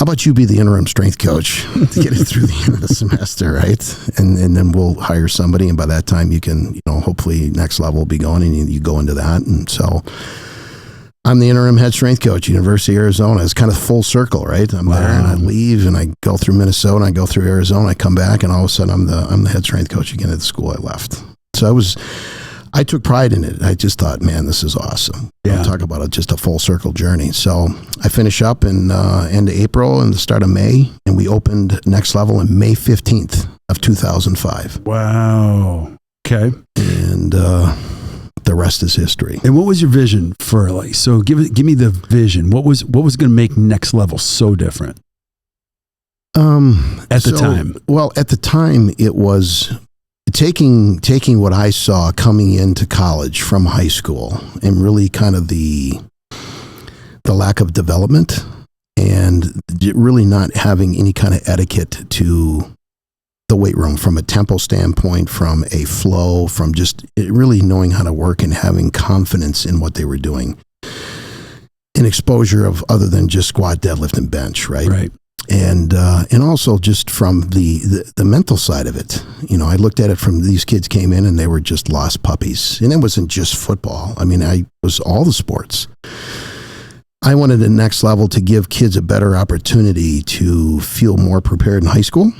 about you be the interim strength coach to get it through the end of the semester, right? And then we'll hire somebody, and by that time you can, hopefully next level will be going, and you go into that. And so I'm the interim head strength coach, University of Arizona. It's kind of full circle, right? I'm there and I leave and I go through Minnesota, I go through Arizona, I come back, and all of a sudden I'm the head strength coach again at the school I left. So I took pride in it. I just thought, man, this is awesome. Yeah. Talk about just a full circle journey. So I finish up in end of April and the start of May, and we opened Next Level on May 15th of 2005. Wow. Okay. And the rest is history. And what was your vision for so give me the vision. What was going to make Next Level so different? At the time? Well, at the time it was taking what I saw coming into college from high school and really kind of the lack of development and really not having any kind of etiquette to the weight room from a tempo standpoint, from a flow, from just really knowing how to work and having confidence in what they were doing. An exposure of other than just squat, deadlift, and bench, right? Right. And also just from the mental side of it. I looked at it from these kids came in and they were just lost puppies. And it wasn't just football. I mean, I was all the sports. I wanted the next level to give kids a better opportunity to feel more prepared in high school.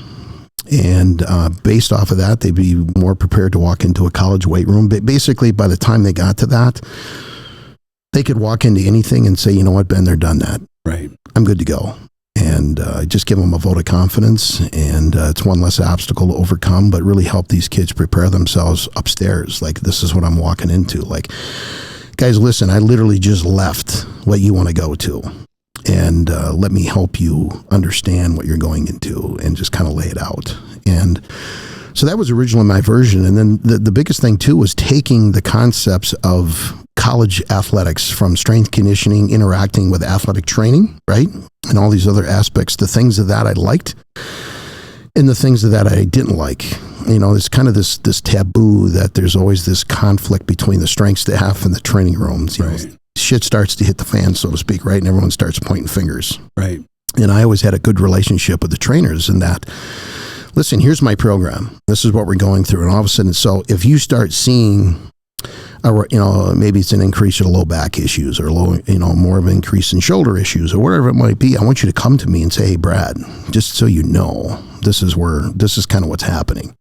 And based off of that, they'd be more prepared to walk into a college weight room. But basically, by the time they got to that, they could walk into anything and say, you know what, Ben, they're done that. Right. I'm good to go. And just give them a vote of confidence. And it's one less obstacle to overcome, but really help these kids prepare themselves upstairs. Like, this is what I'm walking into. Like, guys, listen, I literally just left what you want to go to. And let me help you understand what you're going into and just kind of lay it out. And so that was originally my version. And then the biggest thing, too, was taking the concepts of college athletics from strength conditioning, interacting with athletic training, right? And all these other aspects, the things of that I liked and the things of that I didn't like. There's kind of this taboo that there's always this conflict between the strength staff and the training rooms. Right. Shit starts to hit the fan, so to speak, right? And everyone starts pointing fingers. Right. And I always had a good relationship with the trainers in that, listen, here's my program. This is what we're going through. And all of a sudden, so if you start seeing, maybe it's an increase in low back issues or more of an increase in shoulder issues or whatever it might be, I want you to come to me and say, hey, Brad, just so you know, this is kind of what's happening.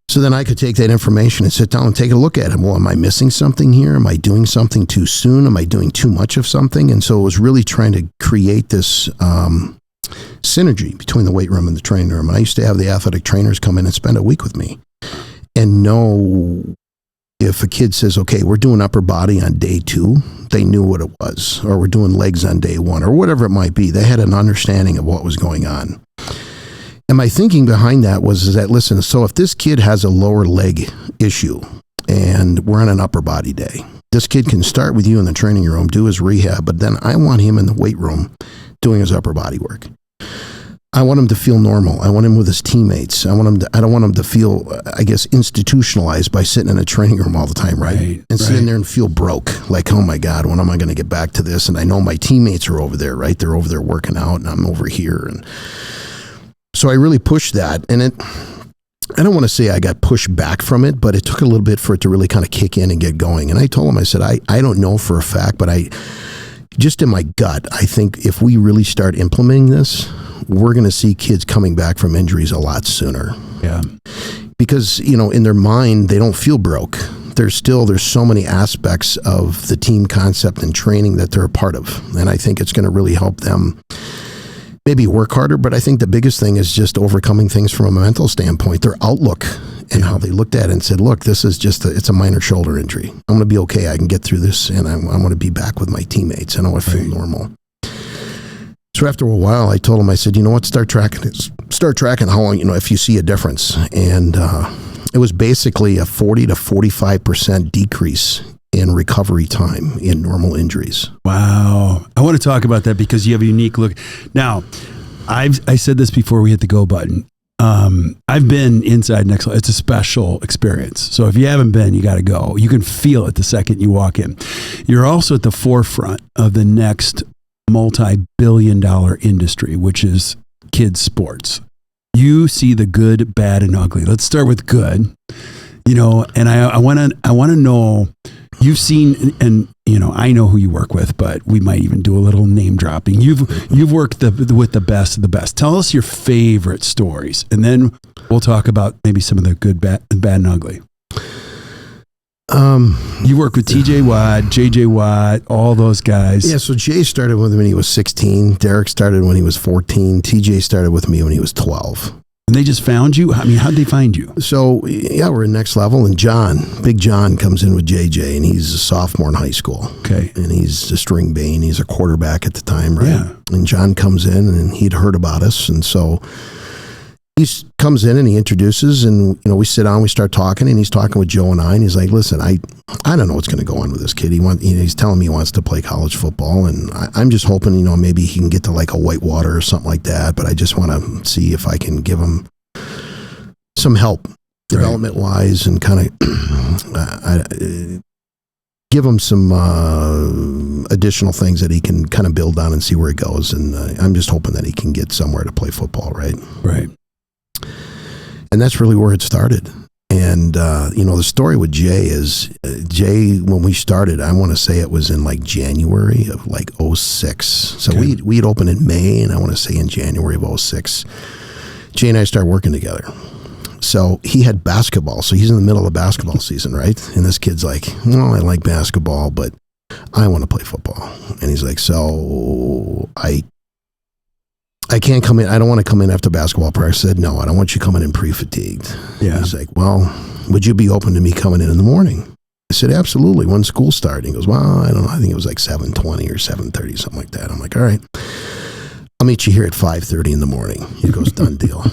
So then I could take that information and sit down and take a look at it. Well, am I missing something here? Am I doing something too soon? Am I doing too much of something? And so it was really trying to create this synergy between the weight room and the training room. And I used to have the athletic trainers come in and spend a week with me and know if a kid says, okay, we're doing upper body on day 2, they knew what it was, or we're doing legs on day 1, or whatever it might be. They had an understanding of what was going on. And my thinking behind that was that, listen, so if this kid has a lower leg issue and we're on an upper body day, this kid can start with you in the training room, do his rehab, but then I want him in the weight room doing his upper body work. I want him to feel normal. I want him with his teammates. I don't want him to feel, I guess, institutionalized by sitting in a training room all the time, right? And sitting there and feel broke. Like, oh my God, when am I going to get back to this? And I know my teammates are over there, right? They're over there working out and I'm over here. And so I really pushed that. And I don't want to say I got pushed back from it, but it took a little bit for it to really kind of kick in and get going. And I told him, I said, I don't know for a fact, but just in my gut, I think if we really start implementing this, we're going to see kids coming back from injuries a lot sooner. Yeah. Because, in their mind, they don't feel broke. There's so many aspects of the team concept and training that they're a part of. And I think it's going to really help them maybe work harder. But I think the biggest thing is just overcoming things from a mental standpoint, their outlook and how they looked at it and said, look, this is it's a minor shoulder injury. I'm going to be okay. I can get through this and I'm going to be back with my teammates. I know I feel normal. So after a while, I told him, I said, you know what, start tracking how long, if you see a difference. And it was basically a 40 to 45% decrease in recovery time in normal injuries. Wow. I want to talk about that because you have a unique look. Now, I said this before we hit the go button. I've been inside Next Level. It's a special experience. So if you haven't been, you got to go. You can feel it the second you walk in. You're also at the forefront of the next multi-billion-dollar industry, which is kids sports. You see the good, bad, and ugly. Let's start with good. And I want to know, you've seen, and I know who you work with, but we might even do a little name dropping. You've worked with the best of the best. Tell us your favorite stories, and then we'll talk about maybe some of the good, bad, and ugly. You work with TJ Watt, JJ Watt, all those guys. Yeah, so Jay started with me when he was 16. Derek started when he was 14. TJ started with me when he was 12. And they just found you? I mean, how'd they find you? So, yeah, we're in Next Level, and Big John comes in with JJ, and he's a sophomore in high school. Okay. And he's a string bean. He's a quarterback at the time, right? Yeah. And John comes in, and he'd heard about us, and so he comes in and he introduces, and we sit down, we start talking, and he's talking with Joe and I, and he's like, listen, I don't know what's going to go on with this kid. He's telling me he wants to play college football, and I'm just hoping, maybe he can get to like a Whitewater or something like that, but I just want to see if I can give him some help development-wise and kind of give him some additional things that he can kind of build on and see where he goes. And I'm just hoping that he can get somewhere to play football, right? Right. And that's really where it started. And, the story with Jay is, when we started, I want to say it was in like January of like 06. So we'd opened in May, and I want to say in January of 06, Jay and I started working together. So he had basketball. So he's in the middle of the basketball season, right? And this kid's like, well, I like basketball, but I want to play football. And he's like, so I can't come in. I don't want to come in after basketball practice. I said, no, I don't want you coming in pre-fatigued. Yeah. He's like, well, would you be open to me coming in the morning? I said, absolutely. When school started? He goes, well, I don't know. I think it was like 7:20 or 7:30, something like that. I'm like, all right, I'll meet you here at 5:30 in the morning. He goes, done deal.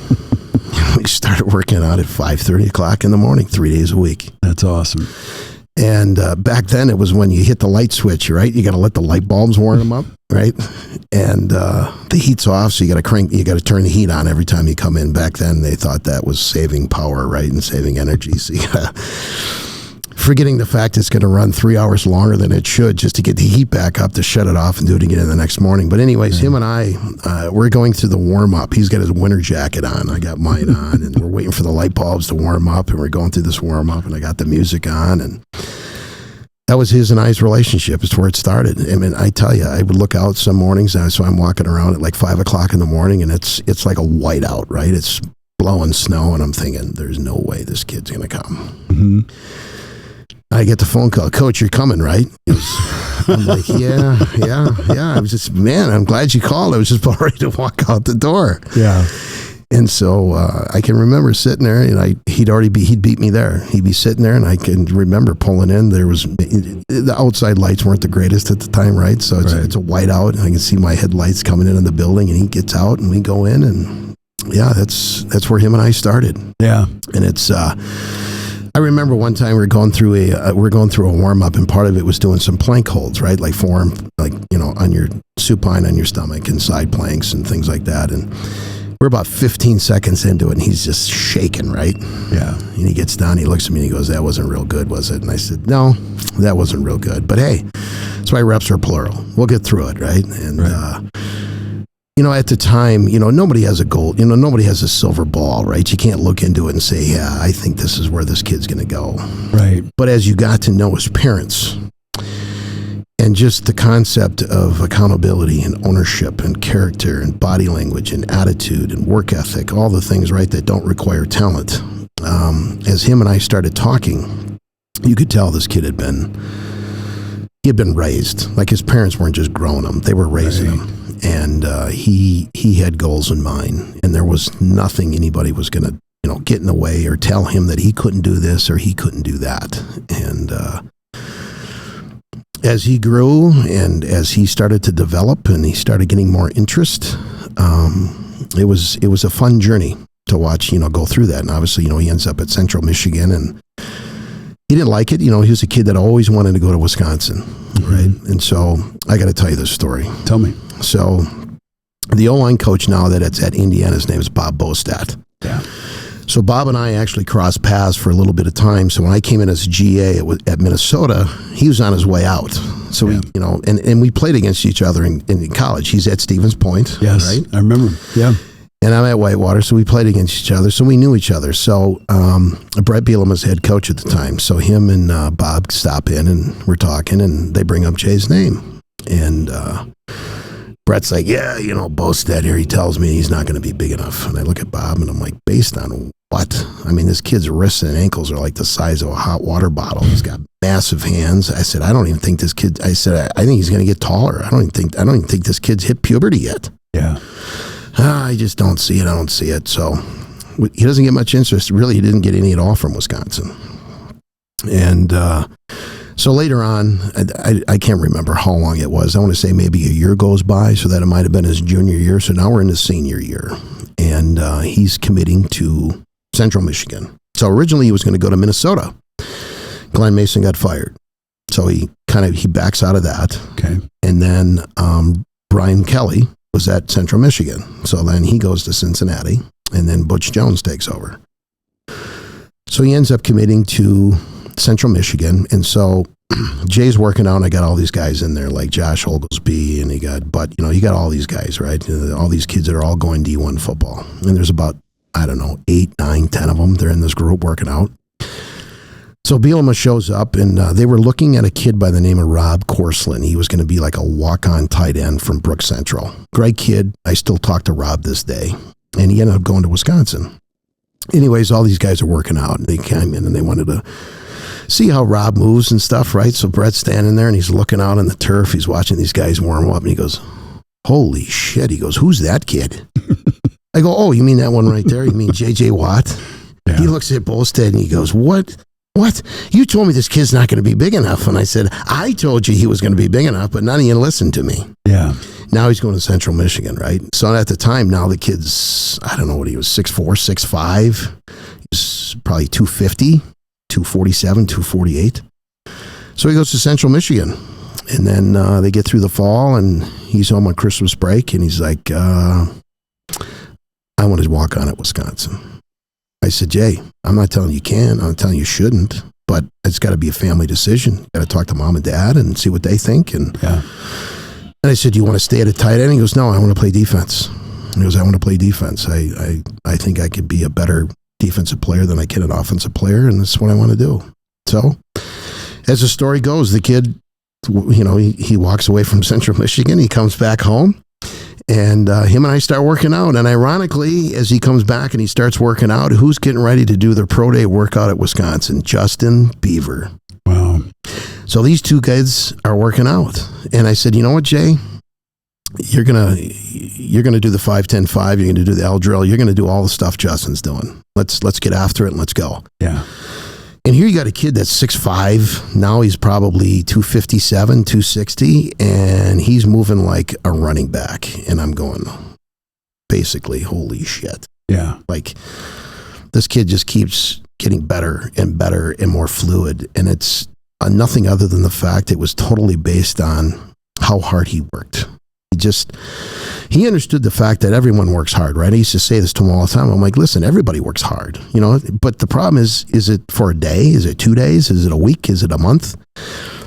We started working out at 5:30 o'clock in the morning, 3 days a week. That's awesome. And back then it was when you hit the light switch, right? You got to let the light bulbs warm them up, right? And the heat's off, so you got to turn the heat on every time you come in. Back then they thought that was saving power, right? And saving energy. So you got to, forgetting the fact it's going to run 3 hours longer than it should just to get the heat back up to shut it off and do it again the next morning. But anyways, him and I, we're going through the warm up. He's got his winter jacket on. I got mine on, and we're waiting for the light bulbs to warm up, and we're going through this warm up, and I got the music on, and that was his and I's relationship. It's where it started. I mean, I tell you, I would look out some mornings, so I'm walking around at like 5 o'clock in the morning, and it's like a whiteout, right? It's blowing snow, and I'm thinking, there's no way this kid's going to come. Mm-hmm. I get the phone call, Coach, you're coming, right? I'm like, yeah. I was just, man, I'm glad you called. I was just about ready to walk out the door. Yeah. And so I can remember sitting there, and he'd beat me there. He'd be sitting there, and I can remember pulling in. The outside lights weren't the greatest at the time, right? So it's a whiteout, and I can see my headlights coming in the building, and he gets out, and we go in, and yeah, that's where him and I started. Yeah. And it's, I remember one time we were going through a warm up, and part of it was doing some plank holds, right? Like form, like, on your supine on your stomach and side planks and things like that. And we're about 15 seconds into it, and he's just shaking, right? Yeah. And he gets down, he looks at me, and he goes, that wasn't real good, was it? And I said, no, that wasn't real good. But hey, that's why reps are plural. We'll get through it, right? And, at the time, nobody has a gold, nobody has a silver ball, right? You can't look into it and say, yeah, I think this is where this kid's going to go. Right. But as you got to know as parents, and just the concept of accountability and ownership and character and body language and attitude and work ethic, all the things, right, that don't require talent. As him and I started talking, you could tell this kid had been raised. Like his parents weren't just growing him, they were raising him. And he had goals in mind, and there was nothing anybody was going to get in the way or tell him that he couldn't do this or he couldn't do that. And as he grew and as he started to develop and he started getting more interest, it was a fun journey to watch, go through that. And obviously, he ends up at Central Michigan, and he didn't like it. He was a kid that always wanted to go to Wisconsin, right? And so I got to tell you this story. Tell me. So the O-line coach now that's at Indiana, his name is Bob Bostat. Yeah. So Bob and I actually crossed paths for a little bit of time. So when I came in as GA at Minnesota, he was on his way out. So we, and we played against each other in college. He's at Stevens Point. Yes, right? I remember. Yeah. And I'm at Whitewater, so we played against each other. So we knew each other. So Brett Bielema was head coach at the time. So him and Bob stop in, and we're talking, and they bring up Jay's name. And Brett's like, yeah, Bostad here, he tells me he's not going to be big enough. And I look at Bob, and I'm like, based on what? I mean, this kid's wrists and ankles are like the size of a hot water bottle. He's got massive hands. I said, I don't even think this kid, I think he's going to get taller. I don't even think this kid's hit puberty yet. Yeah. I just don't see it. I don't see it. So he doesn't get much interest. Really, he didn't get any at all from Wisconsin. And so later on, I can't remember how long it was. I want to say maybe a year goes by, so that it might have been his junior year. So now we're in his senior year. and he's committing to Central Michigan. So originally he was going to go to Minnesota. Glenn Mason got fired. So he backs out of that. Okay. And then Brian Kelly was at Central Michigan. So then he goes to Cincinnati, and then Butch Jones takes over. So he ends up committing to Central Michigan. And so Jay's working out, and I got all these guys in there, like Josh Oglesby, and you got all these guys, right? All these kids that are all going D1 football. And there's about, 8, 9, 10 of them. They're in this group working out. So Bielema shows up, and they were looking at a kid by the name of Rob Corsland. He was going to be like a walk-on tight end from Brook Central. Great kid. I still talk to Rob this day. And he ended up going to Wisconsin. Anyways, all these guys are working out, and they came in and they wanted to see how Rob moves and stuff, right? So Brett's standing there, and he's looking out on the turf. He's watching these guys warm up, and he goes, holy shit. He goes, who's that kid? I go, oh, you mean that one right there? You mean J.J. Watt? Yeah. He looks at Bolstead, and he goes, What? You told me this kid's not going to be big enough. And I said, I told you he was going to be big enough, but none of you listened to me. Yeah. Now he's going to Central Michigan, right? So at the time, now the kid's, I don't know what he was, 6'4", 6'5". He's probably 250, 247, 248. So he goes to Central Michigan. And then they get through the fall, and he's home on Christmas break, and he's like, I want to walk on at Wisconsin. I said, Jay, I'm not telling you can, I'm not telling you shouldn't, but it's got to be a family decision. You got to talk to mom and dad and see what they think. And I said, do you want to stay at a tight end? He goes, no, I want to play defense. He goes, I want to play defense. I think I could be a better defensive player than I can an offensive player, and that's what I want to do. So as the story goes, the kid, he walks away from Central Michigan. He comes back home. And him and I start working out. And ironically, as he comes back and he starts working out, who's getting ready to do their pro day workout at Wisconsin? Justin Beaver. Wow. So these two kids are working out. And I said, you know what, Jay? You're gonna do the 5-10-5. You're gonna do the L drill. You're gonna do all the stuff Justin's doing. Let's get after it and let's go. Yeah. And here you got a kid that's 6'5". Now he's probably 257, 260, and he's moving like a running back. And I'm going, basically, holy shit. Yeah. Like, this kid just keeps getting better and better and more fluid. And it's nothing other than the fact it was totally based on how hard he worked. He understood the fact that everyone works hard, right? I used to say this to him all the time. I'm like, listen, everybody works hard, but the problem is it for a day? Is it 2 days? Is it a week? Is it a month?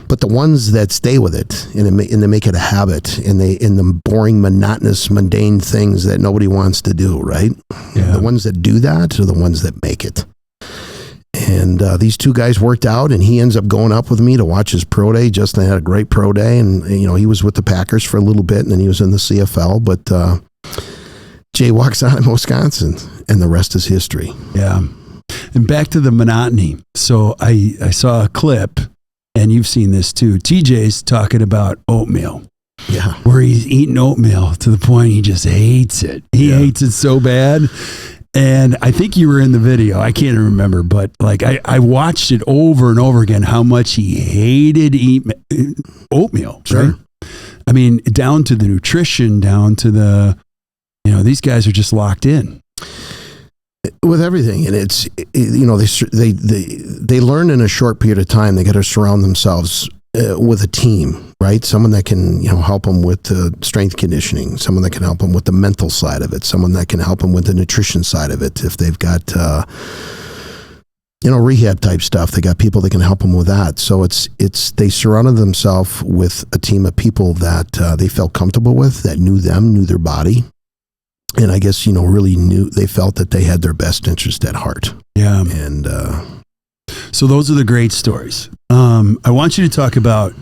But the ones that stay with it and they make it a habit and in the boring, monotonous, mundane things that nobody wants to do, right? Yeah. The ones that do that are the ones that make it. And these two guys worked out, and he ends up going up with me to watch his pro day. Justin had a great pro day, and he was with the Packers for a little bit, and then he was in the CFL. But Jay walks out in Wisconsin, and the rest is history. Yeah. And back to the monotony. So I saw a clip, and you've seen this too. TJ's talking about oatmeal. Yeah. Where he's eating oatmeal to the point he just hates it. He hates it so bad. And I think you were in the video. I can't remember, but like I watched it over and over again, how much he hated oatmeal. Sure. Right? I mean, down to the nutrition, down to the, these guys are just locked in with everything. And it's, they learn in a short period of time. They got to surround themselves with a team, right? Someone that can, help them with the strength conditioning, someone that can help them with the mental side of it, someone that can help them with the nutrition side of it. If they've got, rehab type stuff, they got people that can help them with that. So they surrounded themselves with a team of people that they felt comfortable with, that knew them, knew their body. And I guess, really they felt that they had their best interest at heart. Yeah. And, so those are the great stories. I want you to talk about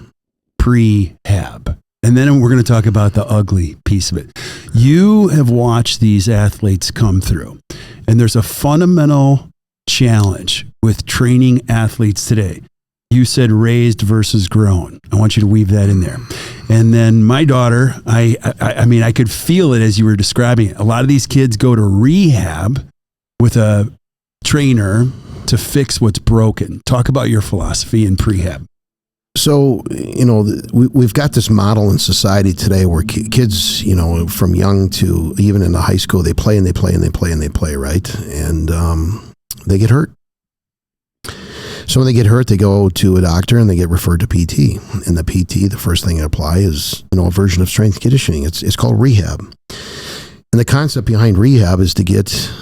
Prehab, and then we're going to talk about the ugly piece of it. You have watched these athletes come through, and there's a fundamental challenge with training athletes today. You said raised versus grown. I want you to weave that in there. And then my daughter, I mean, I could feel it as you were describing it. A lot of these kids go to rehab with a trainer to fix what's broken. Talk about your philosophy in Prehab. So, we've got this model in society today where kids, from young to even into high school, they play and they play and they play and they play, right? And they get hurt. So when they get hurt, they go to a doctor and they get referred to PT. And the PT, the first thing they apply is, a version of strength conditioning. It's called rehab. And the concept behind rehab is to get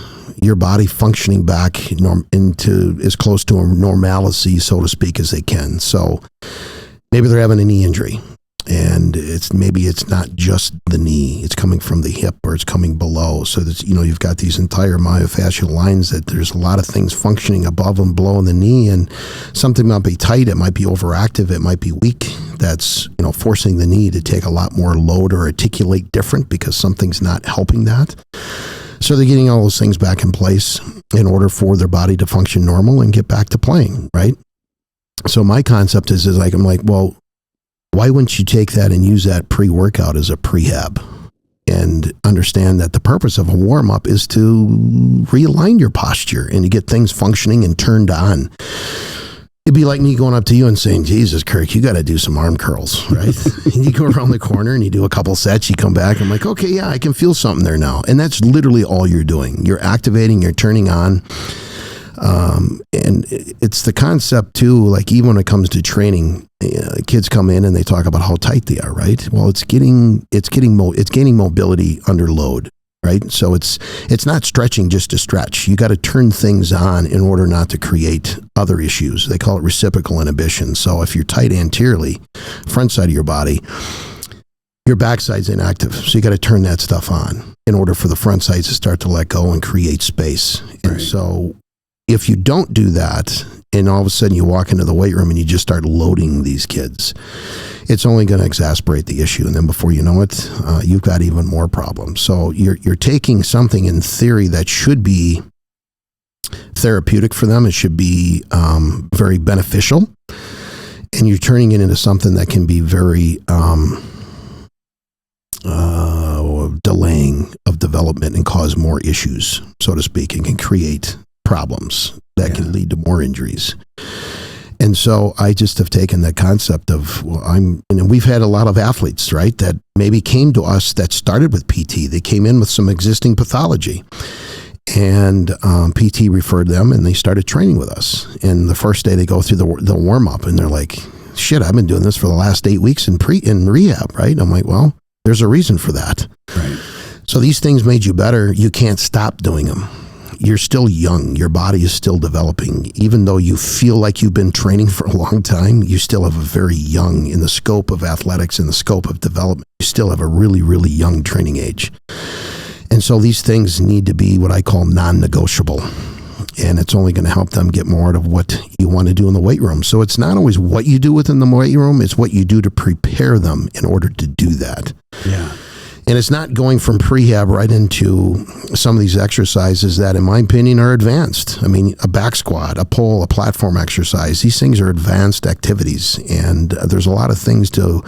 your body functioning back into as close to a normalcy, so to speak, as they can. So maybe they're having a knee injury, and it's not just the knee; it's coming from the hip or it's coming below. So that you've got these entire myofascial lines that there's a lot of things functioning above and below in the knee, and something might be tight, it might be overactive, it might be weak. That's forcing the knee to take a lot more load or articulate different because something's not helping that. So they're getting all those things back in place in order for their body to function normal and get back to playing, right? So my concept is I'm like, well, why wouldn't you take that and use that pre-workout as a prehab and understand that the purpose of a warm-up is to realign your posture and to get things functioning and turned on. It'd be like me going up to you and saying, Jesus, Kirk, you got to do some arm curls, right? And you go around the corner and you do a couple sets, you come back, I'm like, okay, yeah, I can feel something there now. And that's literally all you're doing. You're activating, you're turning on. And it's the concept too, like even when it comes to training, kids come in and they talk about how tight they are, right? Well, it's gaining mobility under load. Right. So it's not stretching just to stretch. You got to turn things on in order not to create other issues. They call it reciprocal inhibition. So if you're tight anteriorly, front side of your body, your backside's inactive. So you got to turn that stuff on in order for the front sides to start to let go and create space. And so if you don't do that, and all of a sudden you walk into the weight room and you just start loading these kids, it's only going to exacerbate the issue. And then before you know it, you've got even more problems. So you're taking something in theory that should be therapeutic for them. It should be very beneficial. And you're turning it into something that can be very delaying of development and cause more issues, so to speak, and can create problems that can lead to more injuries. And so I just have taken that concept of, we've had a lot of athletes, right, that maybe came to us that started with PT. They came in with some existing pathology, and PT referred them, and they started training with us. And the first day they go through the warm-up, and they're like, shit, I've been doing this for the last 8 weeks in rehab, right? I'm like, well, there's a reason for that. Right. So these things made you better. You can't stop doing them. You're still young. Your body is still developing. Even though you feel like you've been training for a long time, you still have a very young, in the scope of athletics, in the scope of development, you still have a really, really young training age. And so these things need to be what I call non-negotiable. And it's only going to help them get more out of what you want to do in the weight room. So it's not always what you do within the weight room, it's what you do to prepare them in order to do that. Yeah. And it's not going from prehab right into some of these exercises that, in my opinion, are advanced. I mean, a back squat, a pull, a platform exercise, these things are advanced activities. And there's a lot of things to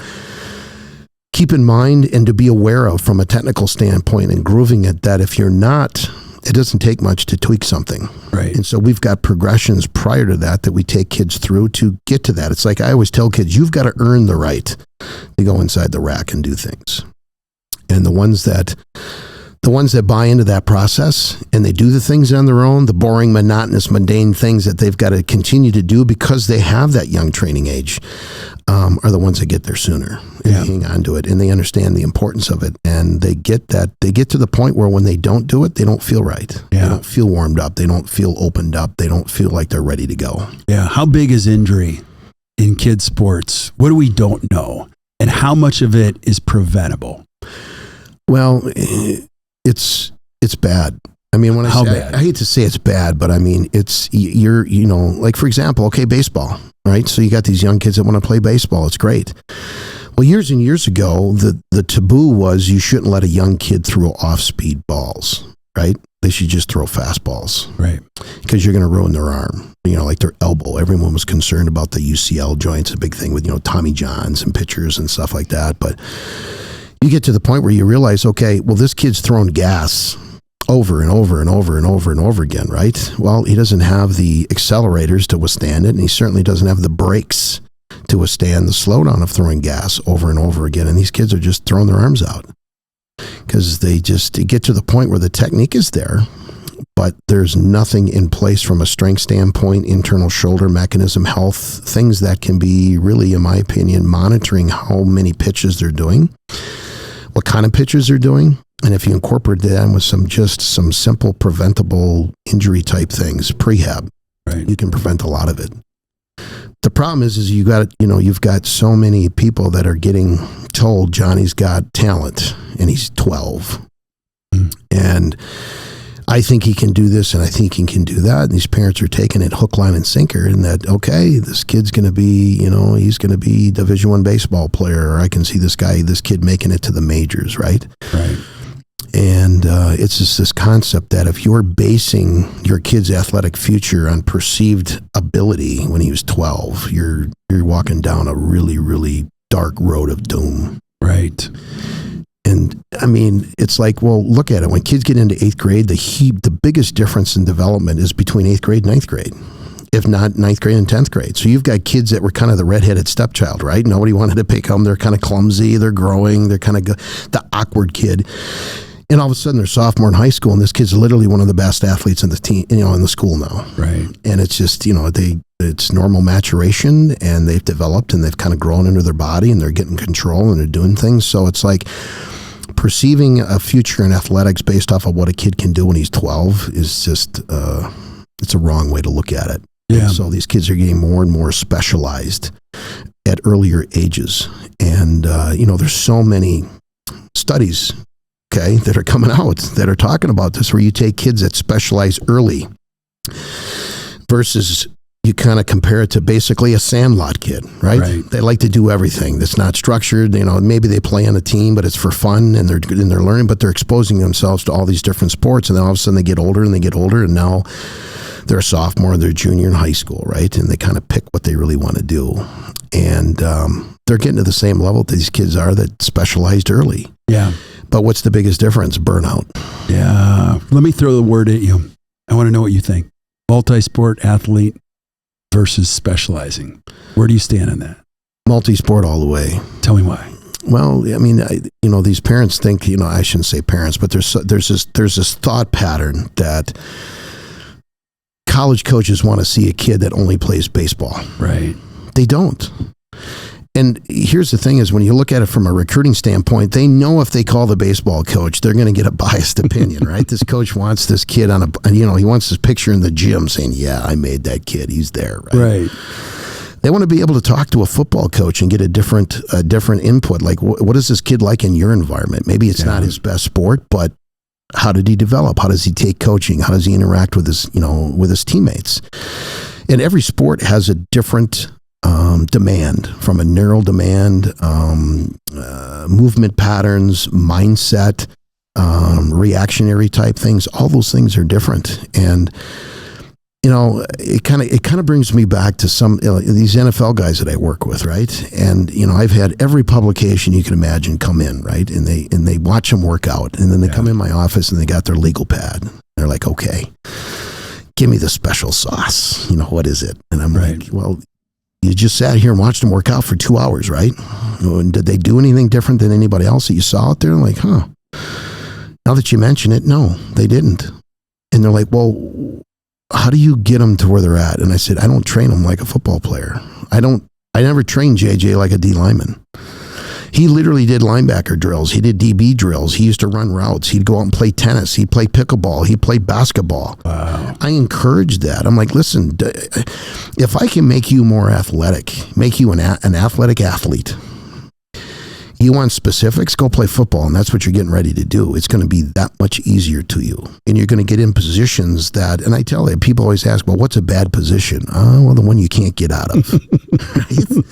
keep in mind and to be aware of from a technical standpoint and grooving it, that if you're not, it doesn't take much to tweak something. Right. And so we've got progressions prior to that we take kids through to get to that. It's like I always tell kids, you've got to earn the right to go inside the rack and do things. And the ones that buy into that process and they do the things on their own, the boring, monotonous, mundane things that they've got to continue to do because they have that young training age, are the ones that get there sooner and hang on to it, and they understand the importance of it. And they get to the point where when they don't do it, they don't feel right. Yeah. They don't feel warmed up. They don't feel opened up. They don't feel like they're ready to go. Yeah. How big is injury in kids sports? What do we don't know? And how much of it is preventable? Well, it's bad. I mean, when I hate to say it's bad, but I mean, it's, like for example, okay, baseball, right? So you got these young kids that want to play baseball. It's great. Well, years and years ago, the taboo was you shouldn't let a young kid throw off-speed balls, right? They should just throw fastballs. Right. Because you're going to ruin their arm, like their elbow. Everyone was concerned about the UCL joints, a big thing with, Tommy Johns and pitchers and stuff like that. But you get to the point where you realize, okay, well, this kid's thrown gas over and over and over and over and over again, right? Well, he doesn't have the accelerators to withstand it, and he certainly doesn't have the brakes to withstand the slowdown of throwing gas over and over again. And these kids are just throwing their arms out because they get to the point where the technique is there, but there's nothing in place from a strength standpoint, internal shoulder mechanism, health, things that can be really, in my opinion, monitoring how many pitches they're doing, what kind of pitches they're doing. And if you incorporate that with some simple preventable injury type things, prehab, right, you can prevent a lot of it. The problem is you've got so many people that are getting told Johnny's got talent and he's 12. And I think he can do this and I think he can do that. And these parents are taking it hook, line, and sinker, and that, okay, this kid's going to be, he's going to be Division I baseball player, or I can see this kid making it to the majors, right? Right. And it's just this concept that if you're basing your kid's athletic future on perceived ability when he was 12, you're walking down a really, really dark road of doom. Right. And I mean, it's like, well, look at it. When kids get into 8th grade, the biggest difference in development is between 8th grade and 9th grade, if not 9th grade and 10th grade. So you've got kids that were kind of the redheaded stepchild, right? Nobody wanted to pick them. They're kind of clumsy. They're growing. They're kind of the awkward kid. And all of a sudden they're sophomore in high school, and this kid's literally one of the best athletes in the team, in the school now. Right. And it's just, it's normal maturation, and they've developed and they've kind of grown into their body, and they're getting control and they're doing things. So it's like perceiving a future in athletics based off of what a kid can do when he's 12 is just, it's a wrong way to look at it. Yeah. So these kids are getting more and more specialized at earlier ages. And, there's so many studies, that are coming out that are talking about this, where you take kids that specialize early versus you kind of compare it to basically a sandlot kid, right? They like to do everything that's not structured. Maybe they play on a team, but it's for fun and they're learning, but they're exposing themselves to all these different sports. And then all of a sudden they get older, and now they're a sophomore, they're a junior in high school, right? And they kind of pick what they really want to do. And they're getting to the same level that these kids are that specialized early. Yeah. But what's the biggest difference? Burnout. Yeah. Let me throw the word at you. I want to know what you think. Multisport athlete versus specializing. Where do you stand on that? Multisport all the way. Tell me why. Well, I mean, these parents think, I shouldn't say parents, but there's this thought pattern that college coaches want to see a kid that only plays baseball. Right. They don't. And here's the thing is, when you look at it from a recruiting standpoint, they know if they call the baseball coach, they're going to get a biased opinion, right? This coach wants this kid he wants this picture in the gym saying, yeah, I made that kid. He's there, right? Right. They want to be able to talk to a football coach and get a different input. Like, what is this kid like in your environment? Maybe it's not his best sport, but how did he develop? How does he take coaching? How does he interact with his teammates? And every sport has a different demand, from a neural demand, movement patterns, mindset, reactionary type things. All those things are different. And, it kind of brings me back to some, these NFL guys that I work with, right? And, I've had every publication you can imagine come in, right? And they watch them work out. And then they come in my office and they got their legal pad. They're like, okay, give me the special sauce. What is it? And I'm like, well, you just sat here and watched them work out for 2 hours, right? And did they do anything different than anybody else that you saw out there? I'm like, now that you mention it, no, they didn't. And they're like, well, how do you get them to where they're at? And I said, I don't train them like a football player. I never trained JJ like a D lineman. He literally did linebacker drills. He did DB drills. He used to run routes. He'd go out and play tennis. He'd play pickleball. He'd play basketball. Wow. I encouraged that. I'm like, listen, if I can make you more athletic, make you an athletic athlete, you want specifics, go play football, and that's what you're getting ready to do. It's going to be that much easier to you. And you're going to get in positions that, and I tell you, people always ask, well, what's a bad position? Well, the one you can't get out of. Right?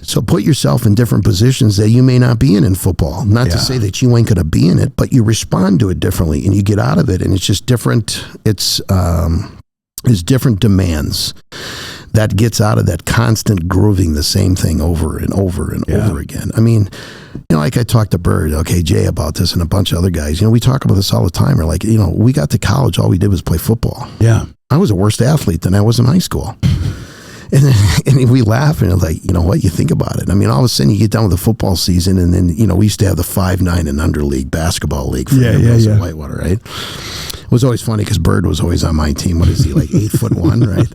So put yourself in different positions that you may not be in football. Not to say that you ain't going to be in it, but you respond to it differently and you get out of it. And it's just different. It's different demands that gets out of that constant grooving the same thing over and over and over again. I mean, like I talked to Bird, Jay about this, and a bunch of other guys. We talk about this all the time. We're like, we got to college, all we did was play football. Yeah. I was a worse athlete than I was in high school. And we laugh and it's like, you know what, you think about it. I mean, all of a sudden you get done with the football season and then, you know, we used to have the 5'9" and under league basketball league for in Whitewater, right? It was always funny because Bird was always on my team. What is he, like 8'1", right?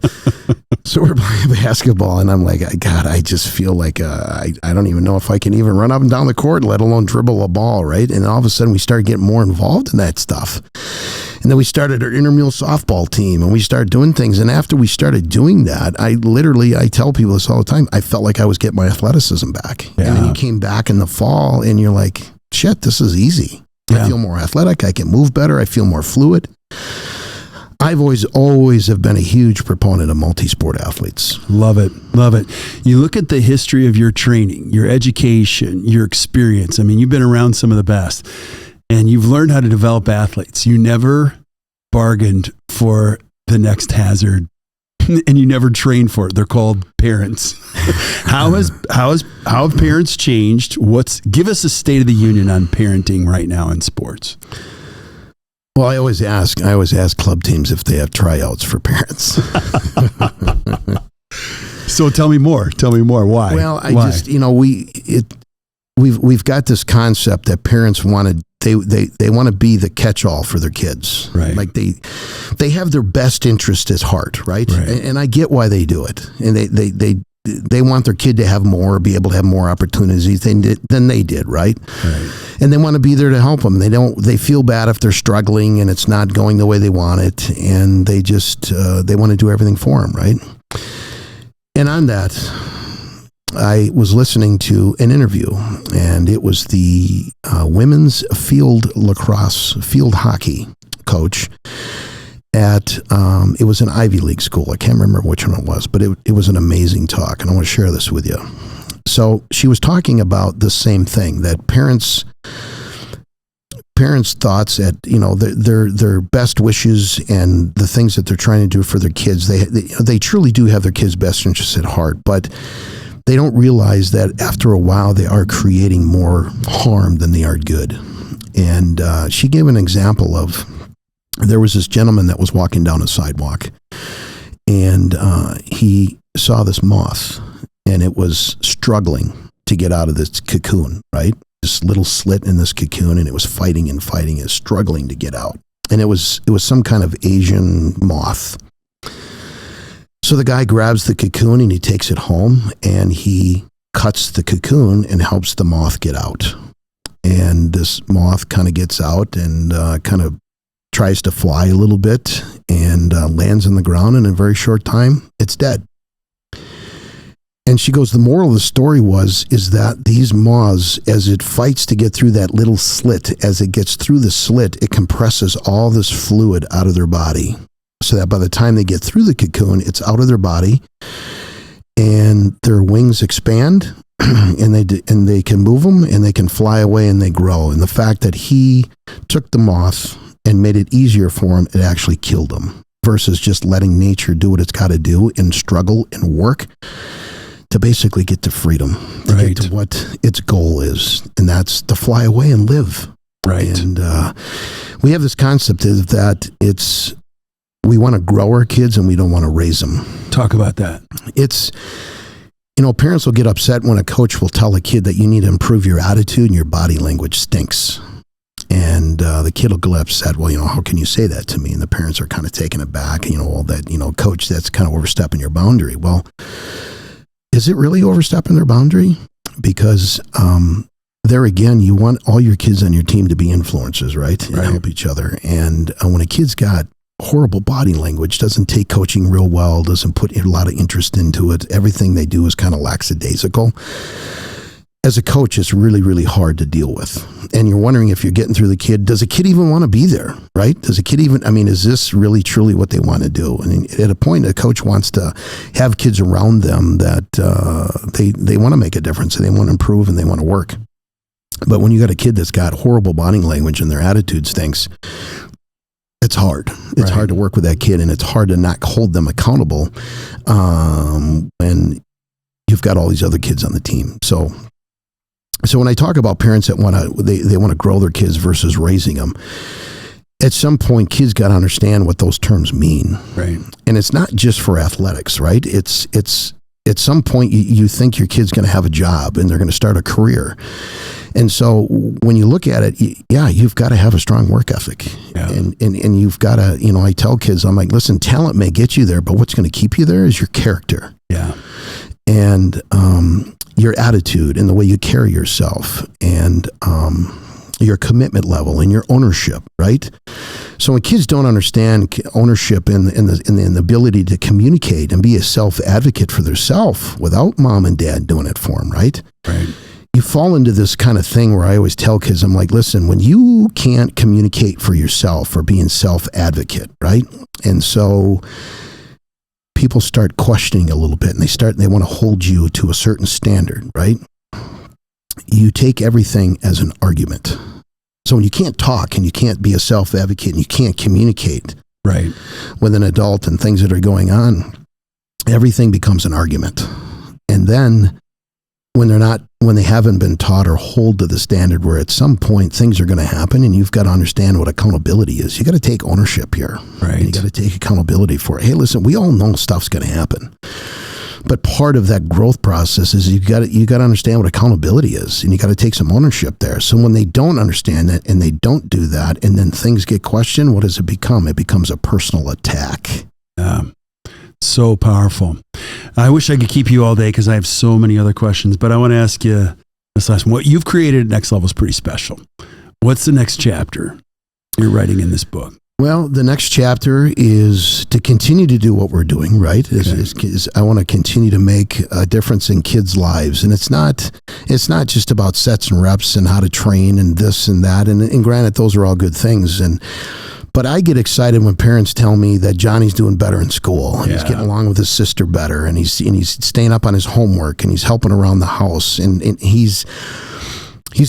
So we're playing basketball and I'm like, God, I just feel like I don't even know if I can even run up and down the court, let alone dribble a ball, right? And all of a sudden we started getting more involved in that stuff. And then we started our intramural softball team and we started doing things. And after we started doing that, I tell people this all the time, I felt like I was getting my athleticism back. Yeah. And then you came back in the fall and you're like, shit, this is easy. Yeah. I feel more athletic. I can move better. I feel more fluid. I've always have been a huge proponent of multi-sport athletes. Love it. Love it. You look at the history of your training, your education, your experience. I mean, you've been around some of the best. And you've learned how to develop athletes. You never bargained for the next hazard, and you never trained for it. They're called parents. How have parents changed? Give us a state of the union on parenting right now in sports. Well, I always ask club teams if they have tryouts for parents. So tell me more. Why? Well, we've got this concept that parents want to be the catch-all for their kids. Right. Like they have their best interest at heart, right? And I get why they do it. And they want their kid to be able to have more opportunities than they did, right? And they want to be there to help them. They feel bad if they're struggling and it's not going the way they want it, and they just they want to do everything for them, right? And on that, I was listening to an interview, and it was the women's field hockey coach at, it was an Ivy League school. I can't remember which one it was, but it was an amazing talk, and I want to share this with you. So she was talking about the same thing, that parents' thoughts at, you know, their best wishes and the things that they're trying to do for their kids. They truly do have their kids' best interests at heart, but they don't realize that after a while they are creating more harm than they are good. And she gave an example of, there was this gentleman that was walking down a sidewalk, and he saw this moth, and it was struggling to get out of this cocoon, right? This little slit in this cocoon, and it was fighting and struggling to get out. And it was some kind of Asian moth. So the guy grabs the cocoon and he takes it home and he cuts the cocoon and helps the moth get out. And this moth kind of gets out and kind of tries to fly a little bit and lands on the ground, and in a very short time, it's dead. And she goes, the moral of the story is that these moths, as it fights to get through that little slit, as it gets through the slit, it compresses all this fluid out of their body, so that by the time they get through the cocoon, it's out of their body, and their wings expand, and they can move them, and they can fly away, and they grow. And the fact that he took the moth and made it easier for him, it actually killed him, versus just letting nature do what it's got to do and struggle and work to basically get to freedom, to get to what its goal is, and that's to fly away and live. Right. And we have this concept of that we want to grow our kids and we don't want to raise them. Talk about that. It's, you know, parents will get upset when a coach will tell a kid that you need to improve your attitude and your body language stinks. And the kid will get upset. Well, you know, how can you say that to me? And the parents are kind of taken aback. You know, that, you know, coach, that's kind of overstepping your boundary. Well, is it really overstepping their boundary? Because there again, you want all your kids on your team to be influencers, right? And help each other. And when a kid's got horrible body language, doesn't take coaching real well, doesn't put a lot of interest into it, everything they do is kind of lackadaisical. As a coach, it's really, really hard to deal with. And you're wondering, if you're getting through the kid, does a kid even want to be there, right? Does a kid even, I mean, is this really, truly what they want to do? And at a point, a coach wants to have kids around them that they want to make a difference, and they want to improve, and they want to work. But when you got a kid that's got horrible body language and their attitude stinks, it's hard. It's hard to work with that kid, and it's hard to not hold them accountable when you've got all these other kids on the team. So when I talk about parents that want to grow their kids versus raising them, at some point, kids got to understand what those terms mean. Right. And it's not just for athletics, right? It's at some point you think your kid's going to have a job and they're going to start a career. And so when you look at it, you've got to have a strong work ethic. Yeah. And you've got to, I tell kids, I'm like, listen, talent may get you there, but what's going to keep you there is your character. Yeah. And your attitude and the way you carry yourself and your commitment level and your ownership, right? So when kids don't understand ownership and the ability to communicate and be a self-advocate for themselves without mom and dad doing it for them, right? Right. You fall into this kind of thing where I always tell kids, I'm like, listen, when you can't communicate for yourself or being self-advocate, right? And so people start questioning a little bit and they want to hold you to a certain standard, right? You take everything as an argument. So when you can't talk and you can't be a self-advocate and you can't communicate right with an adult and things that are going on, everything becomes an argument. And then when they haven't been taught or hold to the standard where at some point things are going to happen and you've got to understand what accountability is. You got to take ownership here. Right. You got to take accountability for it. Hey, listen, we all know stuff's going to happen. But part of that growth process is you got to understand what accountability is, and you got to take some ownership there. So when they don't understand that and they don't do that, and then things get questioned, what does it become? It becomes a personal attack. So powerful. I wish I could keep you all day because I have so many other questions, but I want to ask you this last one. What you've created at Next Level is pretty special. What's the next chapter you're writing in this book? Well, the next chapter is to continue to do what we're doing, right? I want to continue to make a difference in kids' lives. And it's not just about sets and reps and how to train and this and that. And granted, those are all good things. But I get excited when parents tell me that Johnny's doing better in school and he's getting along with his sister better and he's staying up on his homework and he's helping around the house and he's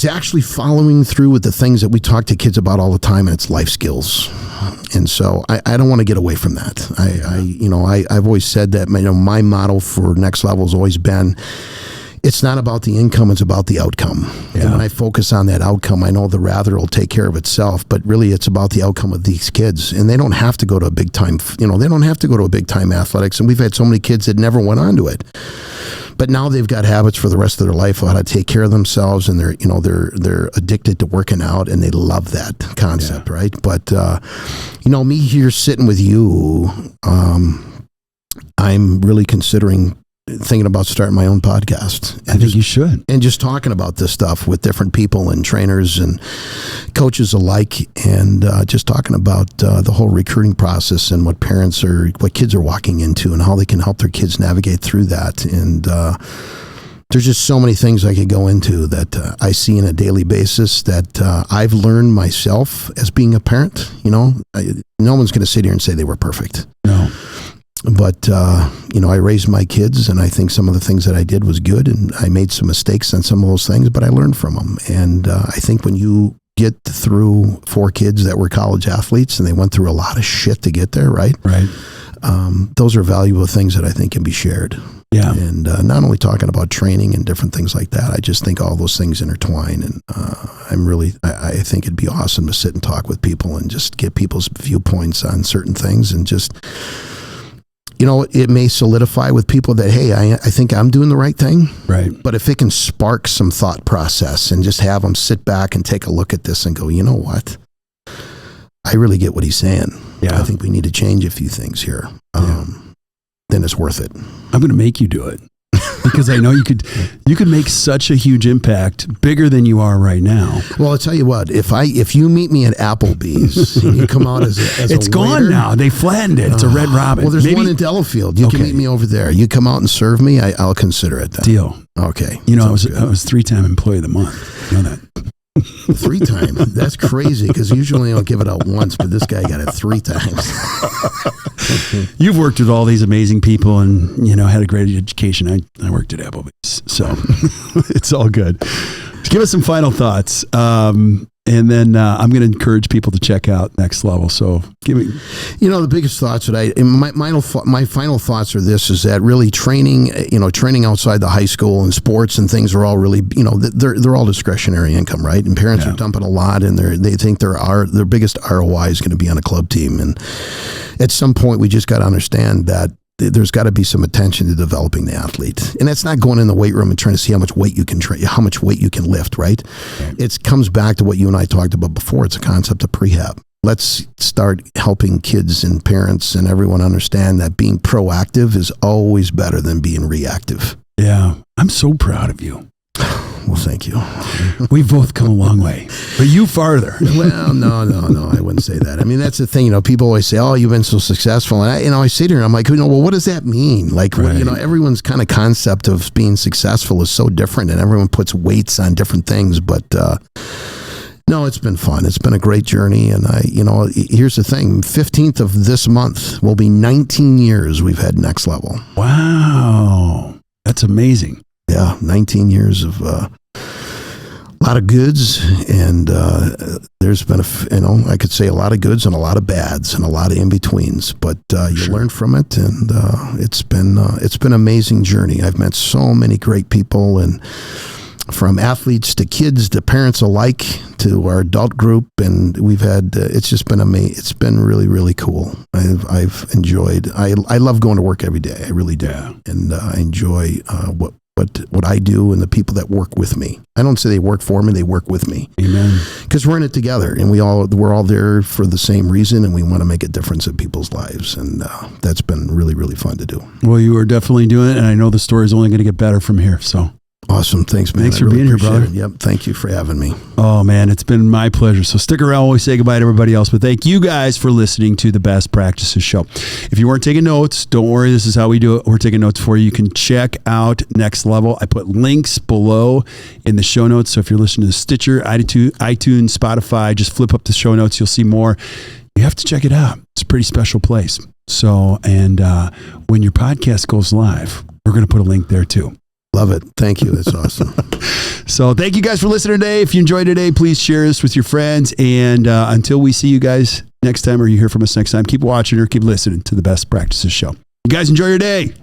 actually following through with the things that we talk to kids about all the time, and it's life skills. And so I don't want to get away from that. I've always said that my motto for Next Level has always been, it's not about the income, it's about the outcome. Yeah. And when I focus on that outcome, I know the rather will take care of itself, but really it's about the outcome of these kids. And they don't have to go to a big time, they don't have to go to a big time athletics. And we've had so many kids that never went on to it. But now they've got habits for the rest of their life of how to take care of themselves, and they're addicted to working out, and they love that concept, right? But me here sitting with you, I'm really thinking about starting my own podcast. I think you should. And just talking about this stuff with different people and trainers and coaches alike, and just talking about the whole recruiting process and what kids are walking into and how they can help their kids navigate through that. And there's just so many things I could go into that I see on a daily basis that I've learned myself as being a parent. No one's going to sit here and say they were perfect. No. But, I raised my kids, and I think some of the things that I did was good, and I made some mistakes on some of those things, but I learned from them. And I think when you get through 4 kids that were college athletes, and they went through a lot of shit to get there, right? Right. Those are valuable things that I think can be shared. Yeah. And not only talking about training and different things like that, I just think all those things intertwine. And I think it'd be awesome to sit and talk with people and just get people's viewpoints on certain things, and just... it may solidify with people that, hey, I think I'm doing the right thing. Right. But if it can spark some thought process and just have them sit back and take a look at this and go, you know what? I really get what he's saying. Yeah. I think we need to change a few things here. Then it's worth it. I'm going to make you do it. Because I know you could make such a huge impact, bigger than you are right now. Well, I'll tell you what, if you meet me at Applebee's and you come out as a it's gone waiter, now. They flattened it. It's a Red Robin. Well, there's one in Delafield. You can meet me over there. You come out and serve me, I'll consider it then. Deal. Okay. I was 3-time employee of the month. You know that. 3 times. That's crazy, because usually I don't give it out once, but this guy got it 3 times. You've worked with all these amazing people and, had a great education. I worked at Applebee's, so it's all good. Give us some final thoughts. And then I'm going to encourage people to check out Next Level. So give me, the biggest thoughts that my final thoughts are this, is that really training outside the high school and sports and things are all really, they're all discretionary income, right? And parents are dumping a lot, and they think their biggest ROI is going to be on a club team. And at some point we just got to understand that there's got to be some attention to developing the athlete. And that's not going in the weight room and trying to see how much weight you can how much weight you can lift, right? It comes back to what you and I talked about before. It's a concept of prehab. Let's start helping kids and parents and everyone understand that being proactive is always better than being reactive. Yeah. I'm so proud of you. Well, thank you. We've both come a long way, but you farther. Well, no, I wouldn't say that. I mean, that's the thing. People always say, "Oh, you've been so successful," and I sit here and I'm like, well, what does that mean? Like, right. Everyone's kind of concept of being successful is so different, and everyone puts weights on different things. But no, it's been fun. It's been a great journey, and here's the thing: 15th of this month will be 19 years we've had Next Level. Wow, that's amazing. Yeah, 19 years of a lot of goods, and there's been I could say a lot of goods and a lot of bads and a lot of in-betweens, but you learn from it, and it's been an amazing journey. I've met so many great people, and from athletes to kids to parents alike to our adult group, and we've had it's just been amazing. It's been really, really cool. I've enjoyed. I love going to work every day. I really do, and I enjoy what I do and the people that work with me. I don't say they work for me; they work with me. Amen. Because we're in it together, and we're all there for the same reason, and we want to make a difference in people's lives, and that's been really, really fun to do. Well, you are definitely doing it, and I know the story is only going to get better from here. So. Awesome. Thanks, man. Thanks for being here, brother. Yep. Thank you for having me. Oh, man, it's been my pleasure. So stick around while we say goodbye to everybody else. But thank you guys for listening to the Best Practices Show. If you weren't taking notes, don't worry. This is how we do it. We're taking notes for you. You can check out Next Level. I put links below in the show notes. So if you're listening to Stitcher, iTunes, Spotify, just flip up the show notes. You'll see more. You have to check it out. It's a pretty special place. So, and when your podcast goes live, we're going to put a link there too. Love it. Thank you. That's awesome. So thank you guys for listening today. If you enjoyed today, please share this with your friends. And until we see you guys next time, or you hear from us next time, keep watching or keep listening to the Best Practices Show. You guys enjoy your day.